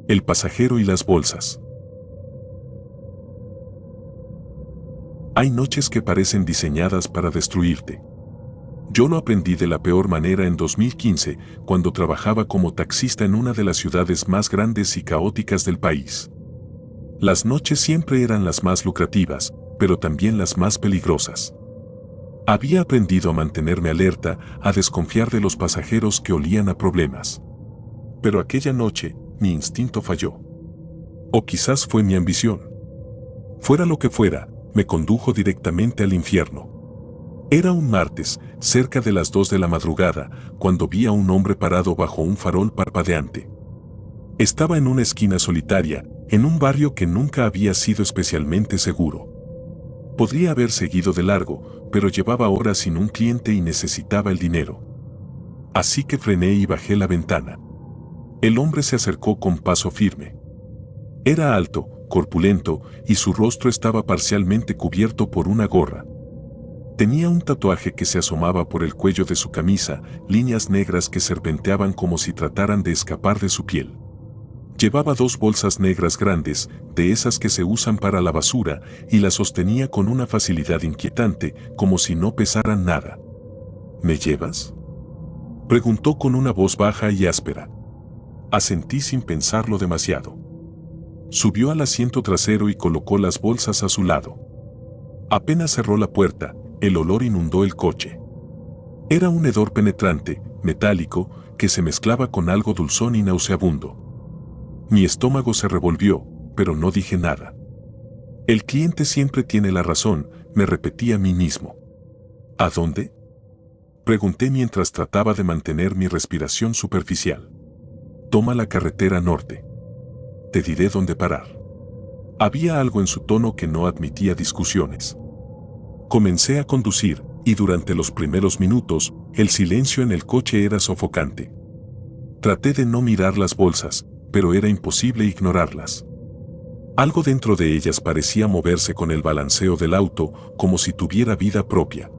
El pasajero y las bolsas. Hay noches que parecen diseñadas para destruirte. Yo lo aprendí de la peor manera en 2015, cuando trabajaba como taxista en una de las ciudades más grandes y caóticas del país. Las noches siempre eran las más lucrativas, pero también las más peligrosas. Había aprendido a mantenerme alerta, a desconfiar de los pasajeros que olían a problemas. Pero aquella noche, mi instinto falló. O quizás fue mi ambición. Fuera lo que fuera, me condujo directamente al infierno. Era un martes, cerca de las 2 de la madrugada, cuando vi a un hombre parado bajo un farol parpadeante. Estaba en una esquina solitaria, en un barrio que nunca había sido especialmente seguro. Podría haber seguido de largo, pero llevaba horas sin un cliente y necesitaba el dinero. Así que frené y bajé la ventana. El hombre se acercó con paso firme. Era alto, corpulento, y su rostro estaba parcialmente cubierto por una gorra. Tenía un tatuaje que se asomaba por el cuello de su camisa, líneas negras que serpenteaban como si trataran de escapar de su piel. Llevaba 2 bolsas negras grandes, de esas que se usan para la basura, y las sostenía con una facilidad inquietante, como si no pesaran nada. ¿Me llevas?, preguntó con una voz baja y áspera. Asentí sin pensarlo demasiado. Subió al asiento trasero y colocó las bolsas a su lado. Apenas cerró la puerta, el olor inundó el coche. Era un hedor penetrante, metálico, que se mezclaba con algo dulzón y nauseabundo. Mi estómago se revolvió, pero no dije nada. El cliente siempre tiene la razón, me repetí a mí mismo. ¿A dónde?, pregunté mientras trataba de mantener mi respiración superficial. Toma la carretera norte. Te diré dónde parar. Había algo en su tono que no admitía discusiones. Comencé a conducir, y durante los primeros minutos, el silencio en el coche era sofocante. Traté de no mirar las bolsas, pero era imposible ignorarlas. Algo dentro de ellas parecía moverse con el balanceo del auto, como si tuviera vida propia.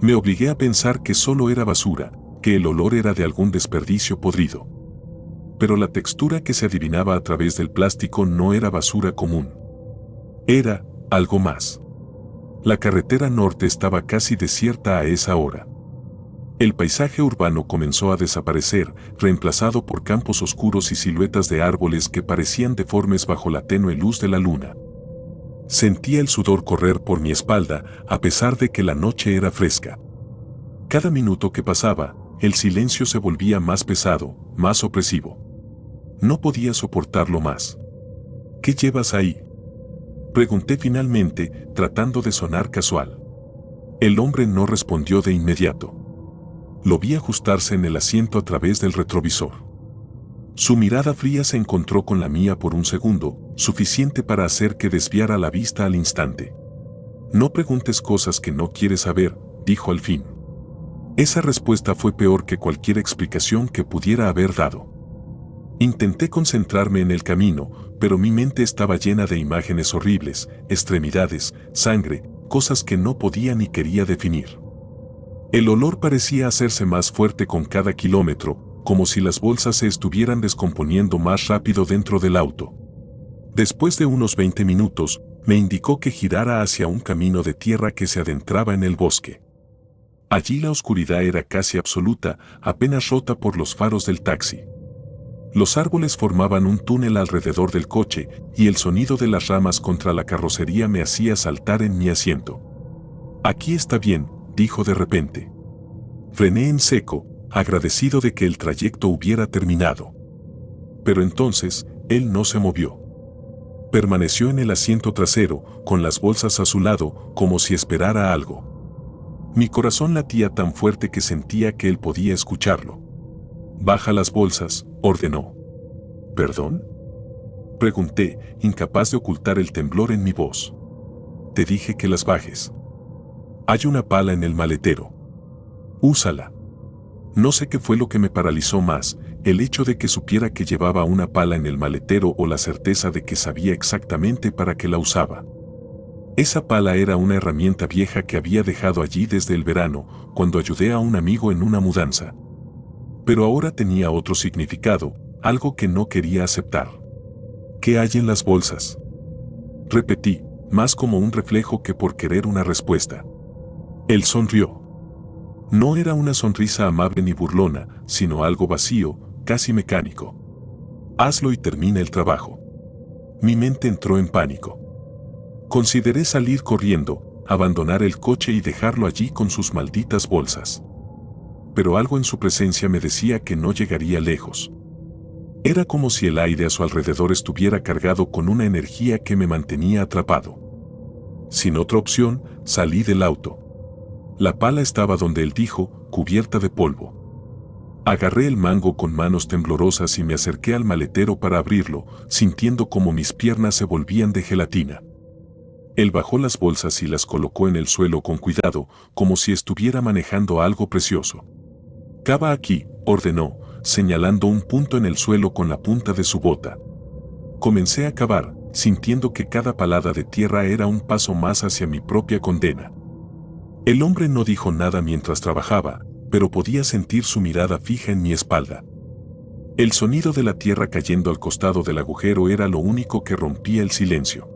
Me obligué a pensar que solo era basura, que el olor era de algún desperdicio podrido. Pero la textura que se adivinaba a través del plástico no era basura común. Era algo más. La carretera norte estaba casi desierta a esa hora. El paisaje urbano comenzó a desaparecer, reemplazado por campos oscuros y siluetas de árboles que parecían deformes bajo la tenue luz de la luna. Sentía el sudor correr por mi espalda, a pesar de que la noche era fresca. Cada minuto que pasaba, el silencio se volvía más pesado, más opresivo. No podía soportarlo más. ¿Qué llevas ahí?, pregunté finalmente, tratando de sonar casual. El hombre no respondió de inmediato. Lo vi ajustarse en el asiento a través del retrovisor. Su mirada fría se encontró con la mía por un segundo, suficiente para hacer que desviara la vista al instante. No preguntes cosas que no quieres saber, dijo al fin. Esa respuesta fue peor que cualquier explicación que pudiera haber dado. Intenté concentrarme en el camino, pero mi mente estaba llena de imágenes horribles, extremidades, sangre, cosas que no podía ni quería definir. El olor parecía hacerse más fuerte con cada kilómetro, como si las bolsas se estuvieran descomponiendo más rápido dentro del auto. Después de unos 20 minutos, me indicó que girara hacia un camino de tierra que se adentraba en el bosque. Allí la oscuridad era casi absoluta, apenas rota por los faros del taxi. Los árboles formaban un túnel alrededor del coche, y el sonido de las ramas contra la carrocería me hacía saltar en mi asiento. Aquí está bien, dijo de repente. Frené en seco, agradecido de que el trayecto hubiera terminado. Pero entonces, él no se movió. Permaneció en el asiento trasero, con las bolsas a su lado, como si esperara algo. Mi corazón latía tan fuerte que sentía que él podía escucharlo. Baja las bolsas, ordenó. ¿Perdón?, pregunté, incapaz de ocultar el temblor en mi voz. Te dije que las bajes. Hay una pala en el maletero. Úsala. No sé qué fue lo que me paralizó más, el hecho de que supiera que llevaba una pala en el maletero o la certeza de que sabía exactamente para qué la usaba. Esa pala era una herramienta vieja que había dejado allí desde el verano, cuando ayudé a un amigo en una mudanza. Pero ahora tenía otro significado, algo que no quería aceptar. ¿Qué hay en las bolsas? Repetí, más como un reflejo que por querer una respuesta. Él sonrió. No era una sonrisa amable ni burlona, sino algo vacío, casi mecánico. Hazlo y termina el trabajo. Mi mente entró en pánico. Consideré salir corriendo, abandonar el coche y dejarlo allí con sus malditas bolsas. Pero algo en su presencia me decía que no llegaría lejos. Era como si el aire a su alrededor estuviera cargado con una energía que me mantenía atrapado. Sin otra opción, salí del auto. La pala estaba donde él dijo, cubierta de polvo. Agarré el mango con manos temblorosas y me acerqué al maletero para abrirlo, sintiendo como mis piernas se volvían de gelatina. Él bajó las bolsas y las colocó en el suelo con cuidado, como si estuviera manejando algo precioso. Cava aquí, ordenó, señalando un punto en el suelo con la punta de su bota. Comencé a cavar, sintiendo que cada palada de tierra era un paso más hacia mi propia condena. El hombre no dijo nada mientras trabajaba, pero podía sentir su mirada fija en mi espalda. El sonido de la tierra cayendo al costado del agujero era lo único que rompía el silencio.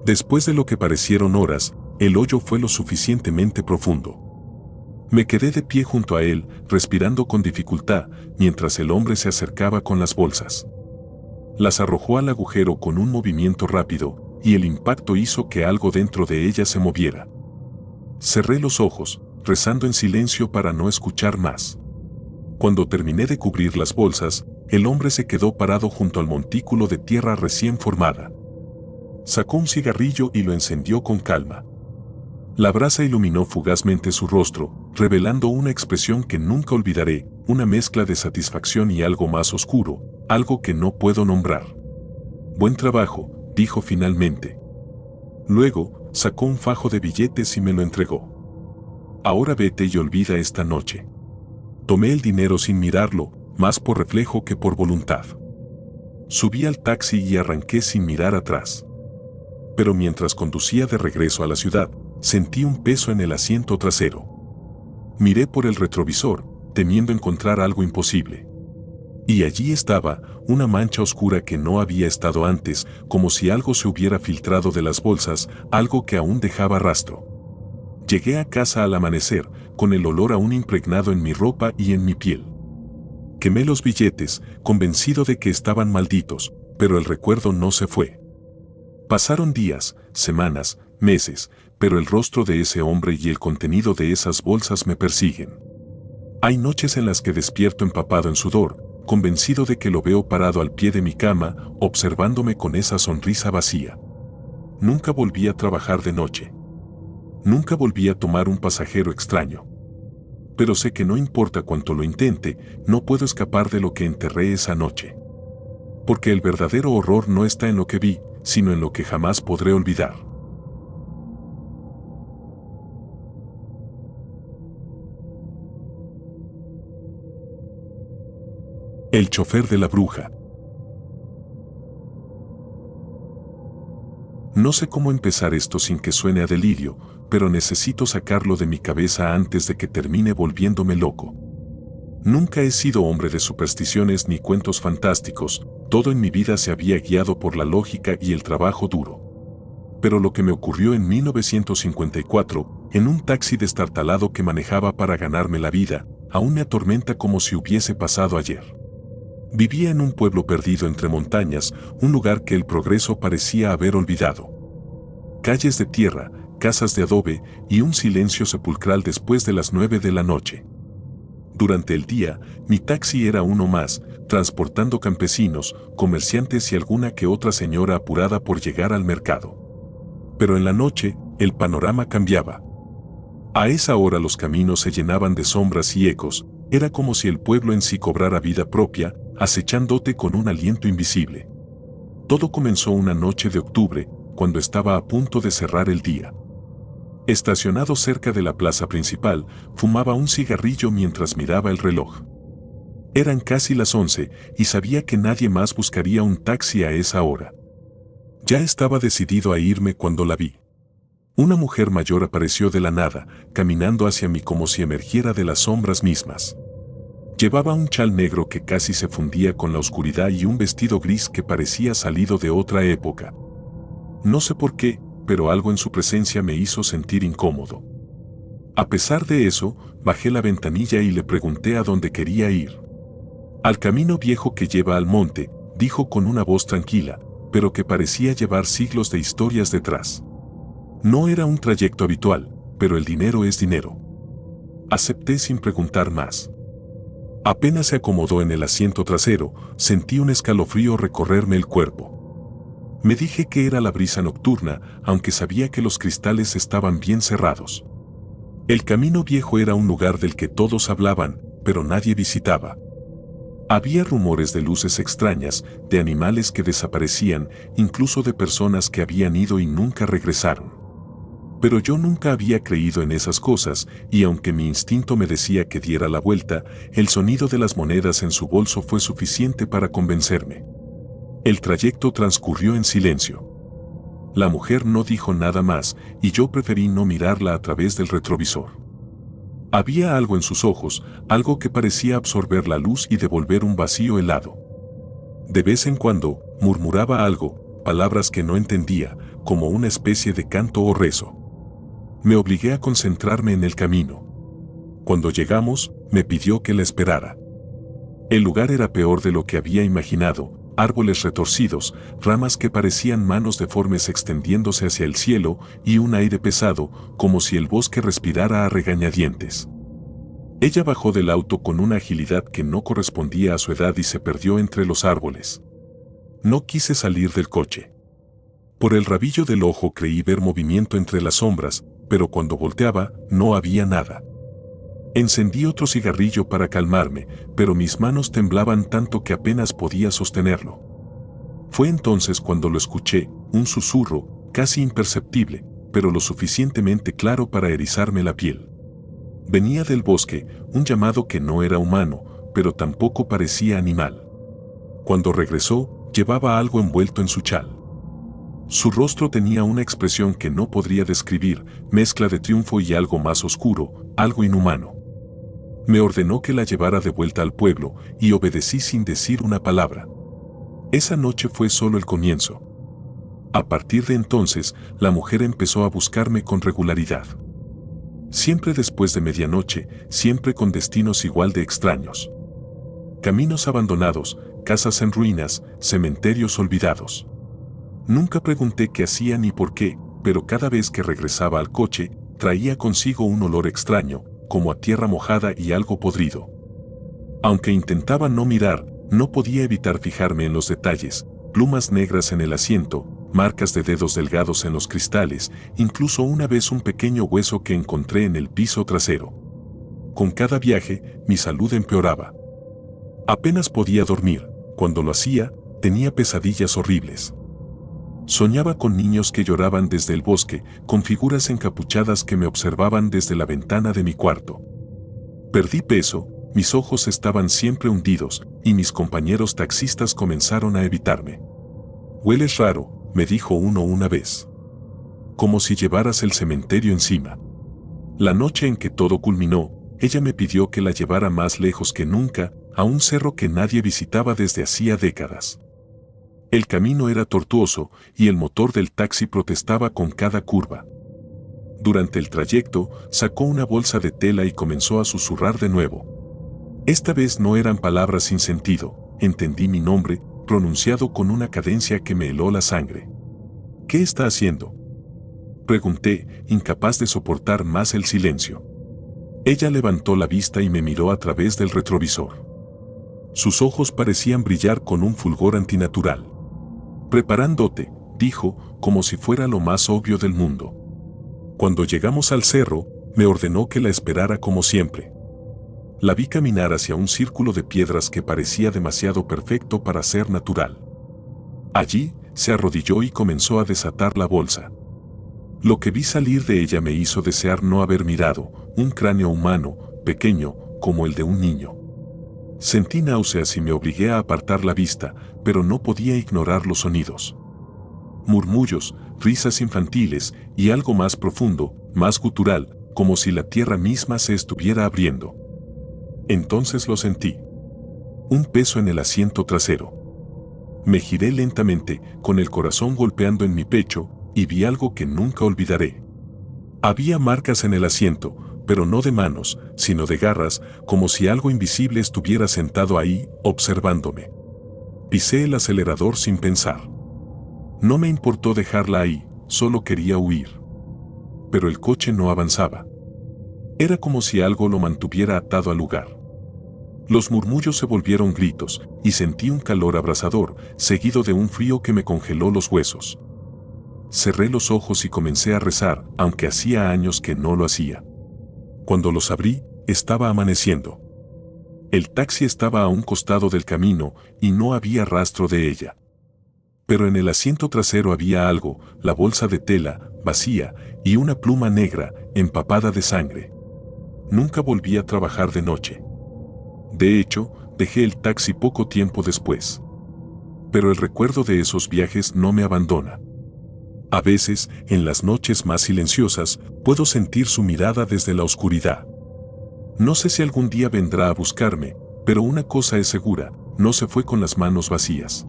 Después de lo que parecieron horas, el hoyo fue lo suficientemente profundo. Me quedé de pie junto a él, respirando con dificultad, mientras el hombre se acercaba con las bolsas. Las arrojó al agujero con un movimiento rápido, y el impacto hizo que algo dentro de ella se moviera. Cerré los ojos, rezando en silencio para no escuchar más. Cuando terminé de cubrir las bolsas, el hombre se quedó parado junto al montículo de tierra recién formada. Sacó un cigarrillo y lo encendió con calma. La brasa iluminó fugazmente su rostro, revelando una expresión que nunca olvidaré, una mezcla de satisfacción y algo más oscuro, algo que no puedo nombrar. Buen trabajo, dijo finalmente. Luego, sacó un fajo de billetes y me lo entregó. Ahora vete y olvida esta noche. Tomé el dinero sin mirarlo, más por reflejo que por voluntad. Subí al taxi y arranqué sin mirar atrás. Pero mientras conducía de regreso a la ciudad, sentí un peso en el asiento trasero. Miré por el retrovisor, temiendo encontrar algo imposible. Y allí estaba, una mancha oscura que no había estado antes, como si algo se hubiera filtrado de las bolsas, algo que aún dejaba rastro. Llegué a casa al amanecer, con el olor aún impregnado en mi ropa y en mi piel. Quemé los billetes, convencido de que estaban malditos, pero el recuerdo no se fue. Pasaron días, semanas, meses, pero el rostro de ese hombre y el contenido de esas bolsas me persiguen. Hay noches en las que despierto empapado en sudor, convencido de que lo veo parado al pie de mi cama, observándome con esa sonrisa vacía. Nunca volví a trabajar de noche. Nunca volví a tomar un pasajero extraño. Pero sé que no importa cuánto lo intente, no puedo escapar de lo que enterré esa noche. Porque el verdadero horror no está en lo que vi, sino en lo que jamás podré olvidar. El chofer de la bruja. No sé cómo empezar esto sin que suene a delirio, pero necesito sacarlo de mi cabeza antes de que termine volviéndome loco. Nunca he sido hombre de supersticiones ni cuentos fantásticos, todo en mi vida se había guiado por la lógica y el trabajo duro. Pero lo que me ocurrió en 1954, en un taxi destartalado que manejaba para ganarme la vida, aún me atormenta como si hubiese pasado ayer. Vivía en un pueblo perdido entre montañas, un lugar que el progreso parecía haber olvidado. Calles de tierra, casas de adobe y un silencio sepulcral después de las 9 de la noche. Durante el día, mi taxi era uno más, transportando campesinos, comerciantes y alguna que otra señora apurada por llegar al mercado. Pero en la noche, el panorama cambiaba. A esa hora los caminos se llenaban de sombras y ecos, era como si el pueblo en sí cobrara vida propia, acechándote con un aliento invisible. Todo comenzó una noche de octubre, cuando estaba a punto de cerrar el día. Estacionado cerca de la plaza principal, fumaba un cigarrillo mientras miraba el reloj. Eran casi las 11 y sabía que nadie más buscaría un taxi a esa hora. Ya estaba decidido a irme cuando la vi. Una mujer mayor apareció de la nada, caminando hacia mí como si emergiera de las sombras mismas. Llevaba un chal negro que casi se fundía con la oscuridad y un vestido gris que parecía salido de otra época. No sé por qué, pero algo en su presencia me hizo sentir incómodo. A pesar de eso, bajé la ventanilla y le pregunté a dónde quería ir. Al camino viejo que lleva al monte, dijo con una voz tranquila, pero que parecía llevar siglos de historias detrás. No era un trayecto habitual, pero el dinero es dinero. Acepté sin preguntar más. Apenas se acomodó en el asiento trasero, sentí un escalofrío recorrerme el cuerpo. Me dije que era la brisa nocturna, aunque sabía que los cristales estaban bien cerrados. El camino viejo era un lugar del que todos hablaban, pero nadie visitaba. Había rumores de luces extrañas, de animales que desaparecían, incluso de personas que habían ido y nunca regresaron. Pero yo nunca había creído en esas cosas, y aunque mi instinto me decía que diera la vuelta, el sonido de las monedas en su bolso fue suficiente para convencerme. El trayecto transcurrió en silencio. La mujer no dijo nada más, y yo preferí no mirarla a través del retrovisor. Había algo en sus ojos, algo que parecía absorber la luz y devolver un vacío helado. De vez en cuando, murmuraba algo, palabras que no entendía, como una especie de canto o rezo. Me obligué a concentrarme en el camino. Cuando llegamos, me pidió que la esperara. El lugar era peor de lo que había imaginado, árboles retorcidos, ramas que parecían manos deformes extendiéndose hacia el cielo y un aire pesado, como si el bosque respirara a regañadientes. Ella bajó del auto con una agilidad que no correspondía a su edad y se perdió entre los árboles. No quise salir del coche. Por el rabillo del ojo creí ver movimiento entre las sombras, pero cuando volteaba, no había nada. Encendí otro cigarrillo para calmarme, pero mis manos temblaban tanto que apenas podía sostenerlo. Fue entonces cuando lo escuché, un susurro, casi imperceptible, pero lo suficientemente claro para erizarme la piel. Venía del bosque, un llamado que no era humano, pero tampoco parecía animal. Cuando regresó, llevaba algo envuelto en su chal. Su rostro tenía una expresión que no podría describir, mezcla de triunfo y algo más oscuro, algo inhumano. Me ordenó que la llevara de vuelta al pueblo, y obedecí sin decir una palabra. Esa noche fue solo el comienzo. A partir de entonces, la mujer empezó a buscarme con regularidad. Siempre después de medianoche, siempre con destinos igual de extraños. Caminos abandonados, casas en ruinas, cementerios olvidados. Nunca pregunté qué hacía ni por qué, pero cada vez que regresaba al coche, traía consigo un olor extraño, como a tierra mojada y algo podrido. Aunque intentaba no mirar, no podía evitar fijarme en los detalles, plumas negras en el asiento, marcas de dedos delgados en los cristales, incluso una vez un pequeño hueso que encontré en el piso trasero. Con cada viaje, mi salud empeoraba. Apenas podía dormir, cuando lo hacía, tenía pesadillas horribles. Soñaba con niños que lloraban desde el bosque, con figuras encapuchadas que me observaban desde la ventana de mi cuarto. Perdí peso, mis ojos estaban siempre hundidos, y mis compañeros taxistas comenzaron a evitarme. «Hueles raro», me dijo uno una vez. Como si llevaras el cementerio encima. La noche en que todo culminó, ella me pidió que la llevara más lejos que nunca, a un cerro que nadie visitaba desde hacía décadas. El camino era tortuoso y el motor del taxi protestaba con cada curva. Durante el trayecto, sacó una bolsa de tela y comenzó a susurrar de nuevo. Esta vez no eran palabras sin sentido, entendí mi nombre, pronunciado con una cadencia que me heló la sangre. «¿Qué está haciendo?», pregunté, incapaz de soportar más el silencio. Ella levantó la vista y me miró a través del retrovisor. Sus ojos parecían brillar con un fulgor antinatural. «Preparándote», dijo, como si fuera lo más obvio del mundo. Cuando llegamos al cerro, me ordenó que la esperara como siempre. La vi caminar hacia un círculo de piedras que parecía demasiado perfecto para ser natural. Allí, se arrodilló y comenzó a desatar la bolsa. Lo que vi salir de ella me hizo desear no haber mirado, un cráneo humano, pequeño, como el de un niño. Sentí náuseas y me obligué a apartar la vista, pero no podía ignorar los sonidos. Murmullos, risas infantiles y algo más profundo, más gutural, como si la tierra misma se estuviera abriendo. Entonces lo sentí. Un peso en el asiento trasero. Me giré lentamente, con el corazón golpeando en mi pecho, y vi algo que nunca olvidaré. Había marcas en el asiento, pero no de manos, sino de garras, como si algo invisible estuviera sentado ahí, observándome. Pisé el acelerador sin pensar. No me importó dejarla ahí, solo quería huir. Pero el coche no avanzaba. Era como si algo lo mantuviera atado al lugar. Los murmullos se volvieron gritos, y sentí un calor abrasador, seguido de un frío que me congeló los huesos. Cerré los ojos y comencé a rezar, aunque hacía años que no lo hacía. Cuando los abrí, estaba amaneciendo. El taxi estaba a un costado del camino y no había rastro de ella. Pero en el asiento trasero había algo, la bolsa de tela, vacía, y una pluma negra, empapada de sangre. Nunca volví a trabajar de noche. De hecho, dejé el taxi poco tiempo después. Pero el recuerdo de esos viajes no me abandona. A veces, en las noches más silenciosas, puedo sentir su mirada desde la oscuridad. No sé si algún día vendrá a buscarme, pero una cosa es segura, no se fue con las manos vacías.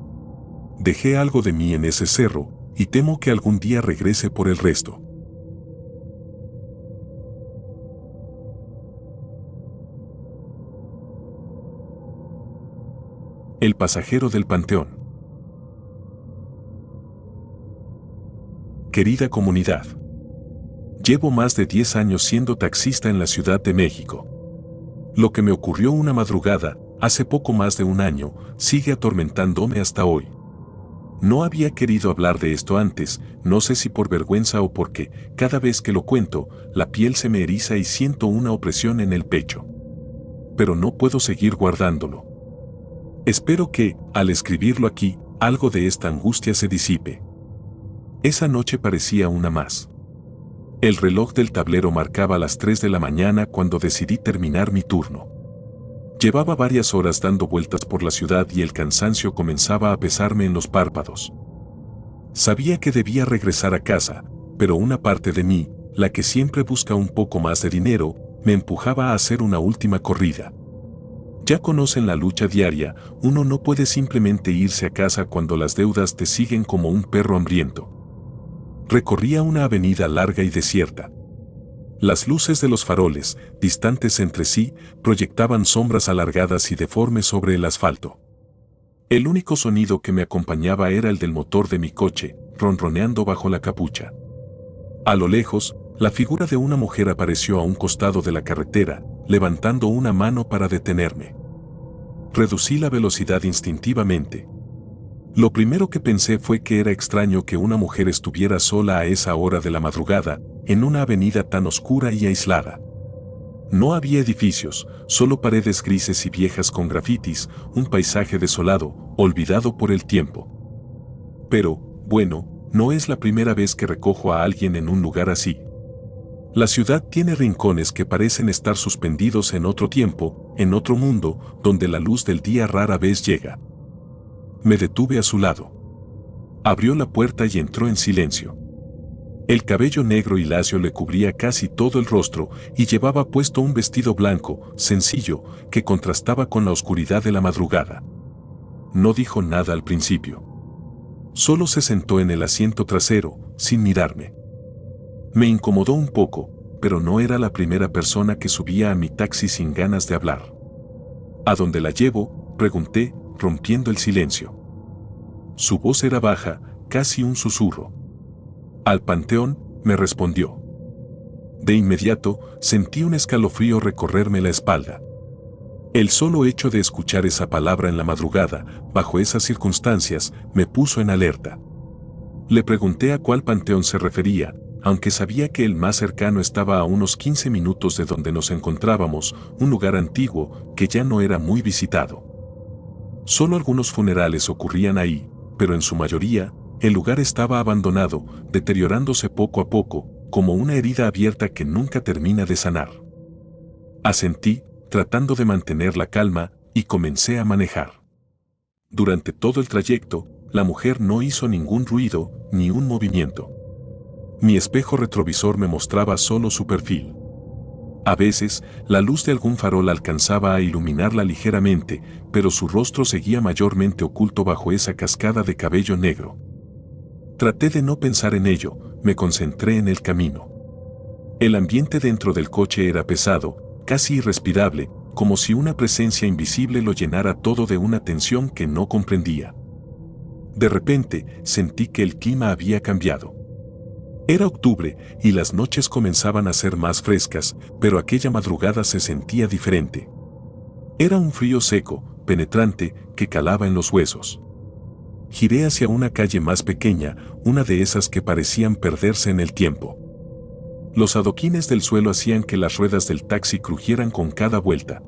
Dejé algo de mí en ese cerro, y temo que algún día regrese por el resto. El pasajero del panteón. Querida comunidad. Llevo más de 10 años siendo taxista en la Ciudad de México. Lo que me ocurrió una madrugada, hace poco más de un año, sigue atormentándome hasta hoy. No había querido hablar de esto antes, no sé si por vergüenza o porque, cada vez que lo cuento, la piel se me eriza y siento una opresión en el pecho. Pero no puedo seguir guardándolo. Espero que, al escribirlo aquí, algo de esta angustia se disipe. Esa noche parecía una más. El reloj del tablero marcaba las 3 de la mañana cuando decidí terminar mi turno. Llevaba varias horas dando vueltas por la ciudad y el cansancio comenzaba a pesarme en los párpados. Sabía que debía regresar a casa, pero una parte de mí, la que siempre busca un poco más de dinero, me empujaba a hacer una última corrida. Ya conocen la lucha diaria, uno no puede simplemente irse a casa cuando las deudas te siguen como un perro hambriento. Recorría una avenida larga y desierta. Las luces de los faroles, distantes entre sí, proyectaban sombras alargadas y deformes sobre el asfalto. El único sonido que me acompañaba era el del motor de mi coche, ronroneando bajo la capucha. A lo lejos, la figura de una mujer apareció a un costado de la carretera, levantando una mano para detenerme. Reducí la velocidad instintivamente. Lo primero que pensé fue que era extraño que una mujer estuviera sola a esa hora de la madrugada, en una avenida tan oscura y aislada. No había edificios, solo paredes grises y viejas con grafitis, un paisaje desolado, olvidado por el tiempo. Pero, bueno, no es la primera vez que recojo a alguien en un lugar así. La ciudad tiene rincones que parecen estar suspendidos en otro tiempo, en otro mundo, donde la luz del día rara vez llega. Me detuve a su lado. Abrió la puerta y entró en silencio. El cabello negro y lacio le cubría casi todo el rostro y llevaba puesto un vestido blanco, sencillo, que contrastaba con la oscuridad de la madrugada. No dijo nada al principio. Solo se sentó en el asiento trasero, sin mirarme. Me incomodó un poco, pero no era la primera persona que subía a mi taxi sin ganas de hablar. ¿A dónde la llevo?, pregunté, rompiendo el silencio. Su voz era baja, casi un susurro. Al panteón, me respondió. De inmediato, sentí un escalofrío recorrerme la espalda. El solo hecho de escuchar esa palabra en la madrugada, bajo esas circunstancias, me puso en alerta. Le pregunté a cuál panteón se refería, aunque sabía que el más cercano estaba a unos 15 minutos de donde nos encontrábamos, un lugar antiguo que ya no era muy visitado. Solo algunos funerales ocurrían ahí, pero en su mayoría, el lugar estaba abandonado, deteriorándose poco a poco, como una herida abierta que nunca termina de sanar. Asentí, tratando de mantener la calma, y comencé a manejar. Durante todo el trayecto, la mujer no hizo ningún ruido, ni un movimiento. Mi espejo retrovisor me mostraba solo su perfil. A veces, la luz de algún farol alcanzaba a iluminarla ligeramente, pero su rostro seguía mayormente oculto bajo esa cascada de cabello negro. Traté de no pensar en ello, me concentré en el camino. El ambiente dentro del coche era pesado, casi irrespirable, como si una presencia invisible lo llenara todo de una tensión que no comprendía. De repente, sentí que el clima había cambiado. Era octubre y las noches comenzaban a ser más frescas, pero aquella madrugada se sentía diferente. Era un frío seco, penetrante, que calaba en los huesos. Giré hacia una calle más pequeña, una de esas que parecían perderse en el tiempo. Los adoquines del suelo hacían que las ruedas del taxi crujieran con cada vuelta.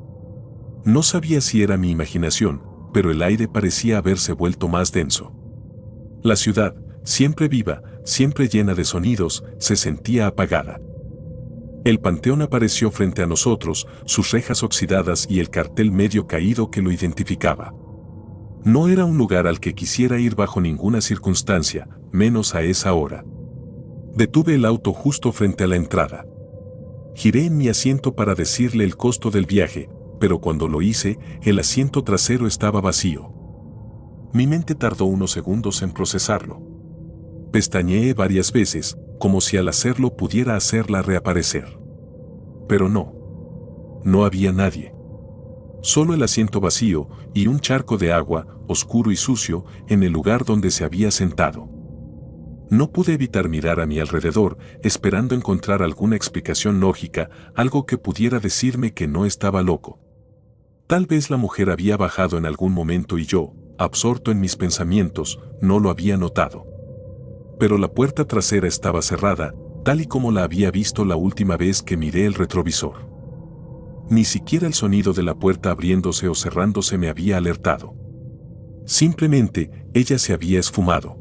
No sabía si era mi imaginación, pero el aire parecía haberse vuelto más denso. La ciudad, siempre viva, siempre llena de sonidos, se sentía apagada. El panteón apareció frente a nosotros, sus rejas oxidadas y el cartel medio caído que lo identificaba. No era un lugar al que quisiera ir bajo ninguna circunstancia, menos a esa hora. Detuve el auto justo frente a la entrada. Giré en mi asiento para decirle el costo del viaje, pero cuando lo hice, el asiento trasero estaba vacío. Mi mente tardó unos segundos en procesarlo. Pestañeé varias veces, como si al hacerlo pudiera hacerla reaparecer. Pero no. No había nadie. Solo el asiento vacío y un charco de agua, oscuro y sucio, en el lugar donde se había sentado. No pude evitar mirar a mi alrededor, esperando encontrar alguna explicación lógica, algo que pudiera decirme que no estaba loco. Tal vez la mujer había bajado en algún momento y yo, absorto en mis pensamientos, no lo había notado. Pero la puerta trasera estaba cerrada, tal y como la había visto la última vez que miré el retrovisor. Ni siquiera el sonido de la puerta abriéndose o cerrándose me había alertado. Simplemente, ella se había esfumado.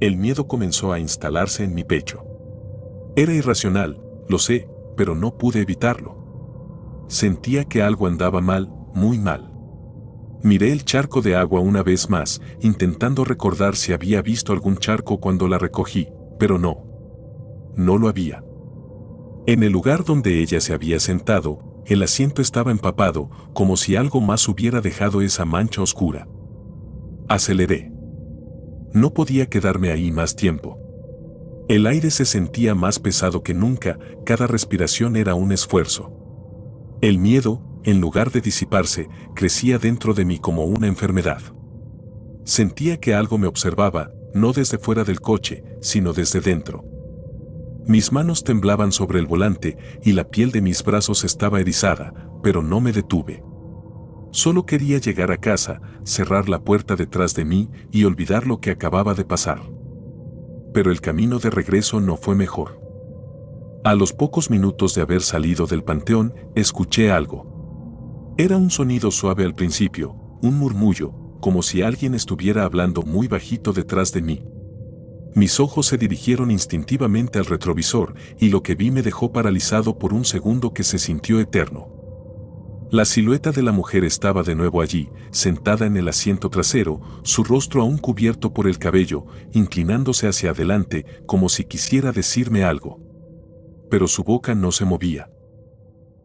El miedo comenzó a instalarse en mi pecho. Era irracional, lo sé, pero no pude evitarlo. Sentía que algo andaba mal, muy mal. Miré el charco de agua una vez más, intentando recordar si había visto algún charco cuando la recogí, pero no. No lo había. En el lugar donde ella se había sentado, el asiento estaba empapado, como si algo más hubiera dejado esa mancha oscura. Aceleré. No podía quedarme ahí más tiempo. El aire se sentía más pesado que nunca, cada respiración era un esfuerzo. El miedo, en lugar de disiparse, crecía dentro de mí como una enfermedad. Sentía que algo me observaba, no desde fuera del coche, sino desde dentro. Mis manos temblaban sobre el volante y la piel de mis brazos estaba erizada, pero no me detuve. Solo quería llegar a casa, cerrar la puerta detrás de mí y olvidar lo que acababa de pasar. Pero el camino de regreso no fue mejor. A los pocos minutos de haber salido del panteón, escuché algo. Era un sonido suave al principio, un murmullo, como si alguien estuviera hablando muy bajito detrás de mí. Mis ojos se dirigieron instintivamente al retrovisor y lo que vi me dejó paralizado por un segundo que se sintió eterno. La silueta de la mujer estaba de nuevo allí, sentada en el asiento trasero, su rostro aún cubierto por el cabello, inclinándose hacia adelante como si quisiera decirme algo. Pero su boca no se movía.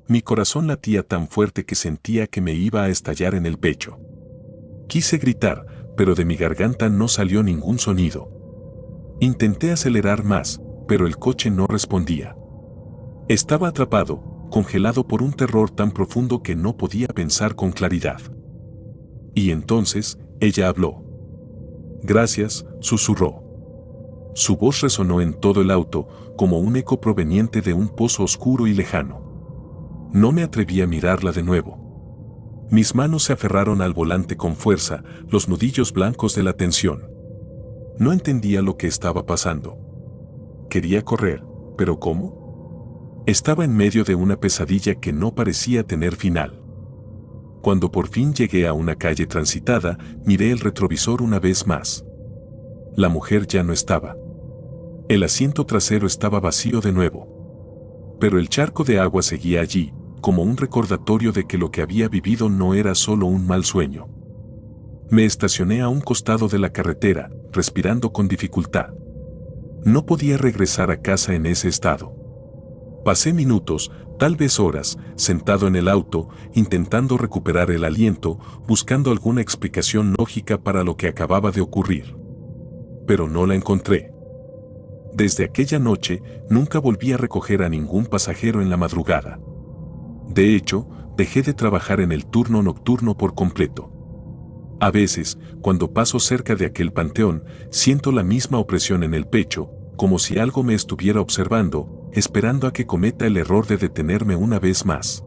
Mi corazón latía tan fuerte que sentía que me iba a estallar en el pecho. Quise gritar, pero de mi garganta no salió ningún sonido. Intenté acelerar más, pero el coche no respondía. Estaba atrapado, congelado por un terror tan profundo que no podía pensar con claridad. Y entonces, ella habló. Gracias, susurró. Su voz resonó en todo el auto, como un eco proveniente de un pozo oscuro y lejano. No me atreví a mirarla de nuevo. Mis manos se aferraron al volante con fuerza, los nudillos blancos de la tensión. No entendía lo que estaba pasando. Quería correr, ¿pero cómo? Estaba en medio de una pesadilla que no parecía tener final. Cuando por fin llegué a una calle transitada, miré el retrovisor una vez más. La mujer ya no estaba. El asiento trasero estaba vacío de nuevo. Pero el charco de agua seguía allí, como un recordatorio de que lo que había vivido no era solo un mal sueño. Me estacioné a un costado de la carretera, respirando con dificultad. No podía regresar a casa en ese estado. Pasé minutos, tal vez horas, sentado en el auto, intentando recuperar el aliento, buscando alguna explicación lógica para lo que acababa de ocurrir. Pero no la encontré. Desde aquella noche, nunca volví a recoger a ningún pasajero en la madrugada. De hecho, dejé de trabajar en el turno nocturno por completo. A veces, cuando paso cerca de aquel panteón, siento la misma opresión en el pecho, como si algo me estuviera observando, esperando a que cometa el error de detenerme una vez más.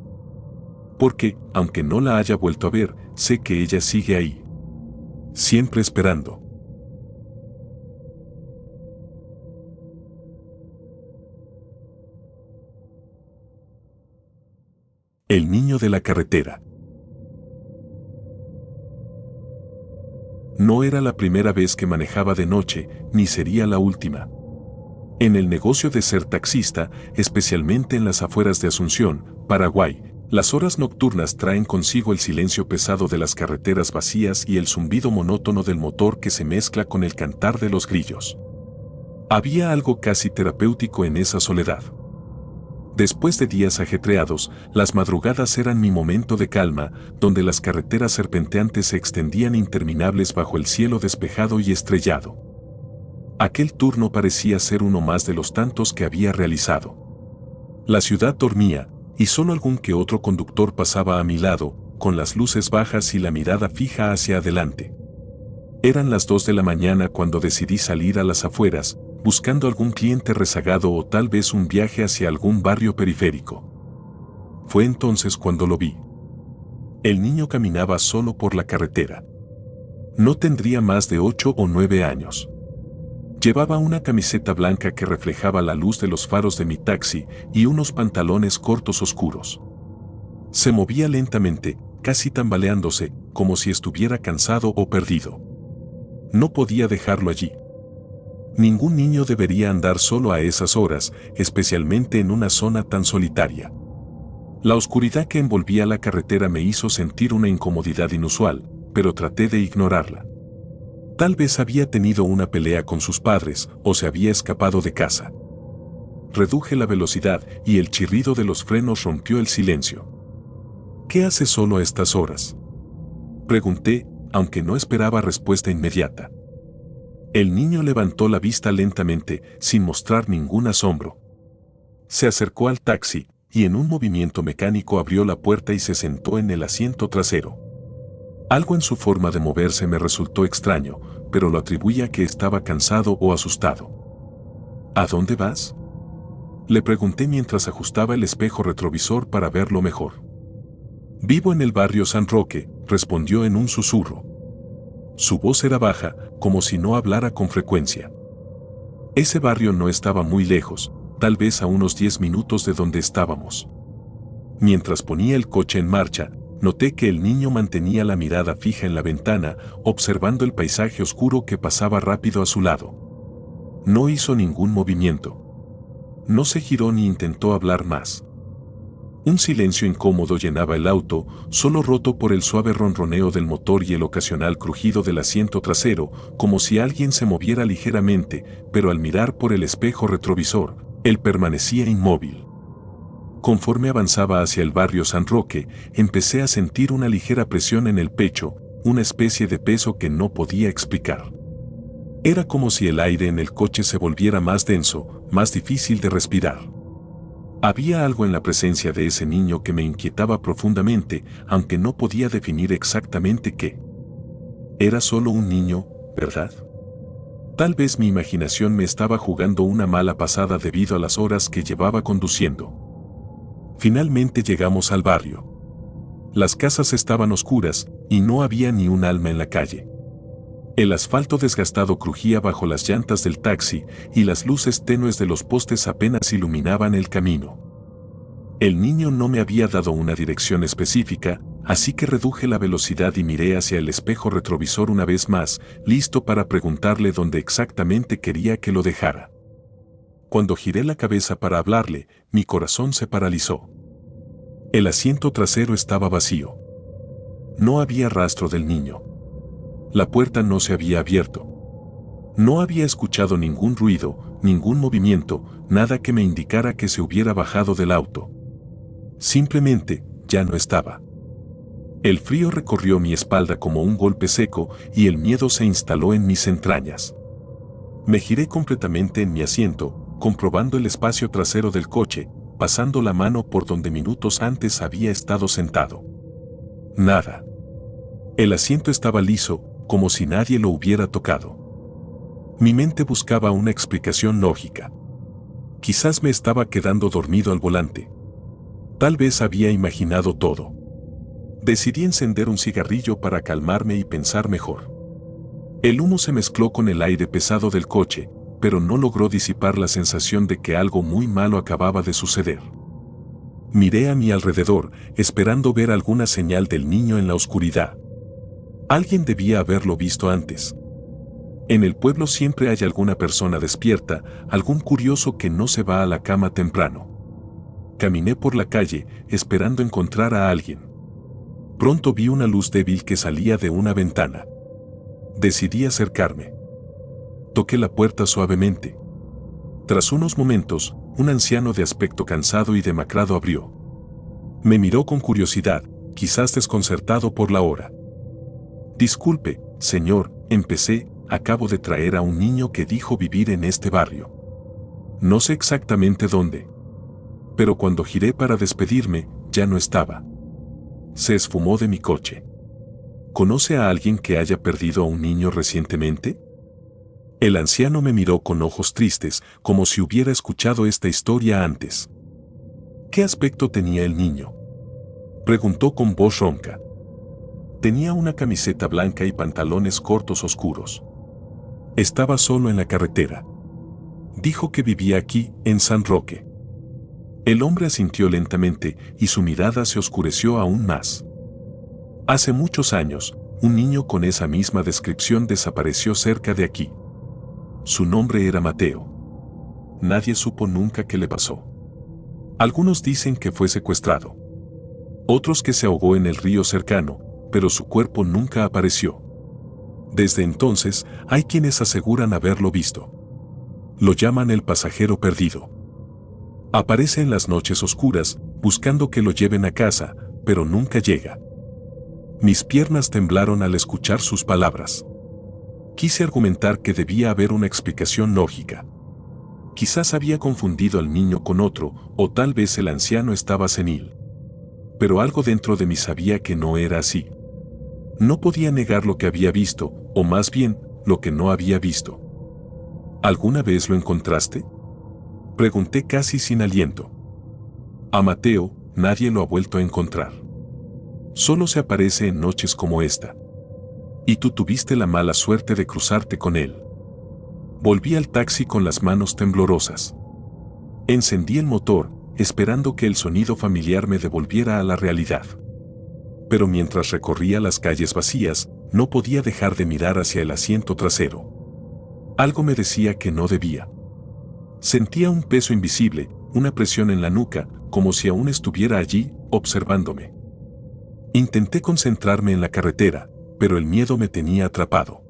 Porque, aunque no la haya vuelto a ver, sé que ella sigue ahí. Siempre esperando. El niño de la carretera. No era la primera vez que manejaba de noche, ni sería la última. En el negocio de ser taxista, especialmente en las afueras de Asunción, Paraguay, las horas nocturnas traen consigo el silencio pesado de las carreteras vacías y el zumbido monótono del motor que se mezcla con el cantar de los grillos. Había algo casi terapéutico en esa soledad. Después de días ajetreados, las madrugadas eran mi momento de calma, donde las carreteras serpenteantes se extendían interminables bajo el cielo despejado y estrellado. Aquel turno parecía ser uno más de los tantos que había realizado. La ciudad dormía, y solo algún que otro conductor pasaba a mi lado, con las luces bajas y la mirada fija hacia adelante. Eran las 2 de la mañana cuando decidí salir a las afueras, buscando algún cliente rezagado o tal vez un viaje hacia algún barrio periférico. Fue entonces cuando lo vi. El niño caminaba solo por la carretera. No tendría más de 8 o 9 años. Llevaba una camiseta blanca que reflejaba la luz de los faros de mi taxi y unos pantalones cortos oscuros. Se movía lentamente, casi tambaleándose, como si estuviera cansado o perdido. No podía dejarlo allí. Ningún niño debería andar solo a esas horas, especialmente en una zona tan solitaria. La oscuridad que envolvía la carretera me hizo sentir una incomodidad inusual, pero traté de ignorarla. Tal vez había tenido una pelea con sus padres o se había escapado de casa. Reduje la velocidad y el chirrido de los frenos rompió el silencio. ¿Qué hace solo a estas horas?, pregunté, aunque no esperaba respuesta inmediata. El niño levantó la vista lentamente, sin mostrar ningún asombro. Se acercó al taxi y en un movimiento mecánico abrió la puerta y se sentó en el asiento trasero. Algo en su forma de moverse me resultó extraño, pero lo atribuí a que estaba cansado o asustado. ¿A dónde vas?, le pregunté mientras ajustaba el espejo retrovisor para verlo mejor. Vivo en el barrio San Roque, respondió en un susurro. Su voz era baja, como si no hablara con frecuencia. Ese barrio no estaba muy lejos, tal vez a unos 10 minutos de donde estábamos. Mientras ponía el coche en marcha, noté que el niño mantenía la mirada fija en la ventana, observando el paisaje oscuro que pasaba rápido a su lado. No hizo ningún movimiento. No se giró ni intentó hablar más. Un silencio incómodo llenaba el auto, solo roto por el suave ronroneo del motor y el ocasional crujido del asiento trasero, como si alguien se moviera ligeramente, pero al mirar por el espejo retrovisor, él permanecía inmóvil. Conforme avanzaba hacia el barrio San Roque, empecé a sentir una ligera presión en el pecho, una especie de peso que no podía explicar. Era como si el aire en el coche se volviera más denso, más difícil de respirar. Había algo en la presencia de ese niño que me inquietaba profundamente, aunque no podía definir exactamente qué. Era solo un niño, ¿verdad? Tal vez mi imaginación me estaba jugando una mala pasada debido a las horas que llevaba conduciendo. Finalmente llegamos al barrio. Las casas estaban oscuras y no había ni un alma en la calle. El asfalto desgastado crujía bajo las llantas del taxi y las luces tenues de los postes apenas iluminaban el camino. El niño no me había dado una dirección específica, así que reduje la velocidad y miré hacia el espejo retrovisor una vez más, listo para preguntarle dónde exactamente quería que lo dejara. Cuando giré la cabeza para hablarle, mi corazón se paralizó. El asiento trasero estaba vacío. No había rastro del niño. La puerta no se había abierto. No había escuchado ningún ruido, ningún movimiento, nada que me indicara que se hubiera bajado del auto. Simplemente, ya no estaba. El frío recorrió mi espalda como un golpe seco y el miedo se instaló en mis entrañas. Me giré completamente en mi asiento, comprobando el espacio trasero del coche, pasando la mano por donde minutos antes había estado sentado. Nada. El asiento estaba liso, como si nadie lo hubiera tocado. Mi mente buscaba una explicación lógica. Quizás me estaba quedando dormido al volante. Tal vez había imaginado todo. Decidí encender un cigarrillo para calmarme y pensar mejor. El humo se mezcló con el aire pesado del coche, pero no logró disipar la sensación de que algo muy malo acababa de suceder. Miré a mi alrededor, esperando ver alguna señal del niño en la oscuridad. Alguien debía haberlo visto antes. En el pueblo siempre hay alguna persona despierta, algún curioso que no se va a la cama temprano. Caminé por la calle, esperando encontrar a alguien. Pronto vi una luz débil que salía de una ventana. Decidí acercarme. Toqué la puerta suavemente. Tras unos momentos, un anciano de aspecto cansado y demacrado abrió. Me miró con curiosidad, quizás desconcertado por la hora. Disculpe, señor, empecé, acabo de traer a un niño que dijo vivir en este barrio. No sé exactamente dónde. Pero cuando giré para despedirme, ya no estaba. Se esfumó de mi coche. ¿Conoce a alguien que haya perdido a un niño recientemente? El anciano me miró con ojos tristes, como si hubiera escuchado esta historia antes. ¿Qué aspecto tenía el niño?, preguntó con voz ronca. Tenía una camiseta blanca y pantalones cortos oscuros. Estaba solo en la carretera. Dijo que vivía aquí, en San Roque. El hombre asintió lentamente y su mirada se oscureció aún más. Hace muchos años, un niño con esa misma descripción desapareció cerca de aquí. Su nombre era Mateo. Nadie supo nunca qué le pasó. Algunos dicen que fue secuestrado. Otros que se ahogó en el río cercano, pero su cuerpo nunca apareció. Desde entonces, hay quienes aseguran haberlo visto. Lo llaman el pasajero perdido. Aparece en las noches oscuras, buscando que lo lleven a casa, pero nunca llega. Mis piernas temblaron al escuchar sus palabras. Quise argumentar que debía haber una explicación lógica. Quizás había confundido al niño con otro, o tal vez el anciano estaba senil. Pero algo dentro de mí sabía que no era así. No podía negar lo que había visto, o más bien, lo que no había visto. ¿Alguna vez lo encontraste?, pregunté casi sin aliento. A Mateo, nadie lo ha vuelto a encontrar. Solo se aparece en noches como esta. Y tú tuviste la mala suerte de cruzarte con él. Volví al taxi con las manos temblorosas. Encendí el motor, esperando que el sonido familiar me devolviera a la realidad. Pero mientras recorría las calles vacías, no podía dejar de mirar hacia el asiento trasero. Algo me decía que no debía. Sentía un peso invisible, una presión en la nuca, como si aún estuviera allí, observándome. Intenté concentrarme en la carretera, pero el miedo me tenía atrapado.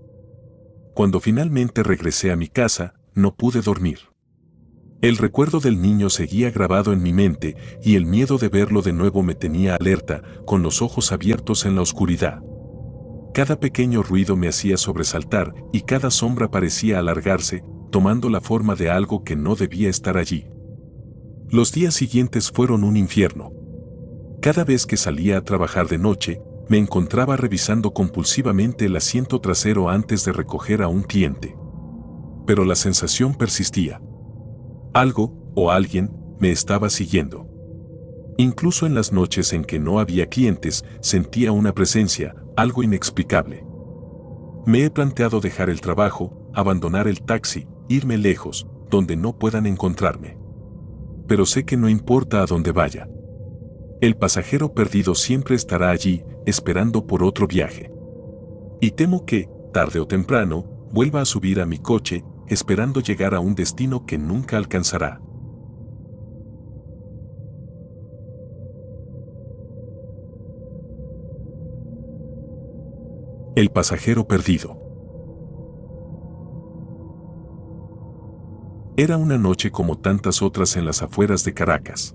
Cuando finalmente regresé a mi casa, no pude dormir. El recuerdo del niño seguía grabado en mi mente y el miedo de verlo de nuevo me tenía alerta, con los ojos abiertos en la oscuridad. Cada pequeño ruido me hacía sobresaltar y cada sombra parecía alargarse, tomando la forma de algo que no debía estar allí. Los días siguientes fueron un infierno. Cada vez que salía a trabajar de noche, me encontraba revisando compulsivamente el asiento trasero antes de recoger a un cliente. Pero la sensación persistía. Algo, o alguien, me estaba siguiendo. Incluso en las noches en que no había clientes, sentía una presencia, algo inexplicable. Me he planteado dejar el trabajo, abandonar el taxi, irme lejos, donde no puedan encontrarme. Pero sé que no importa a dónde vaya. El pasajero perdido siempre estará allí, esperando por otro viaje. Y temo que, tarde o temprano, vuelva a subir a mi coche, esperando llegar a un destino que nunca alcanzará. El pasajero perdido. Era una noche como tantas otras en las afueras de Caracas.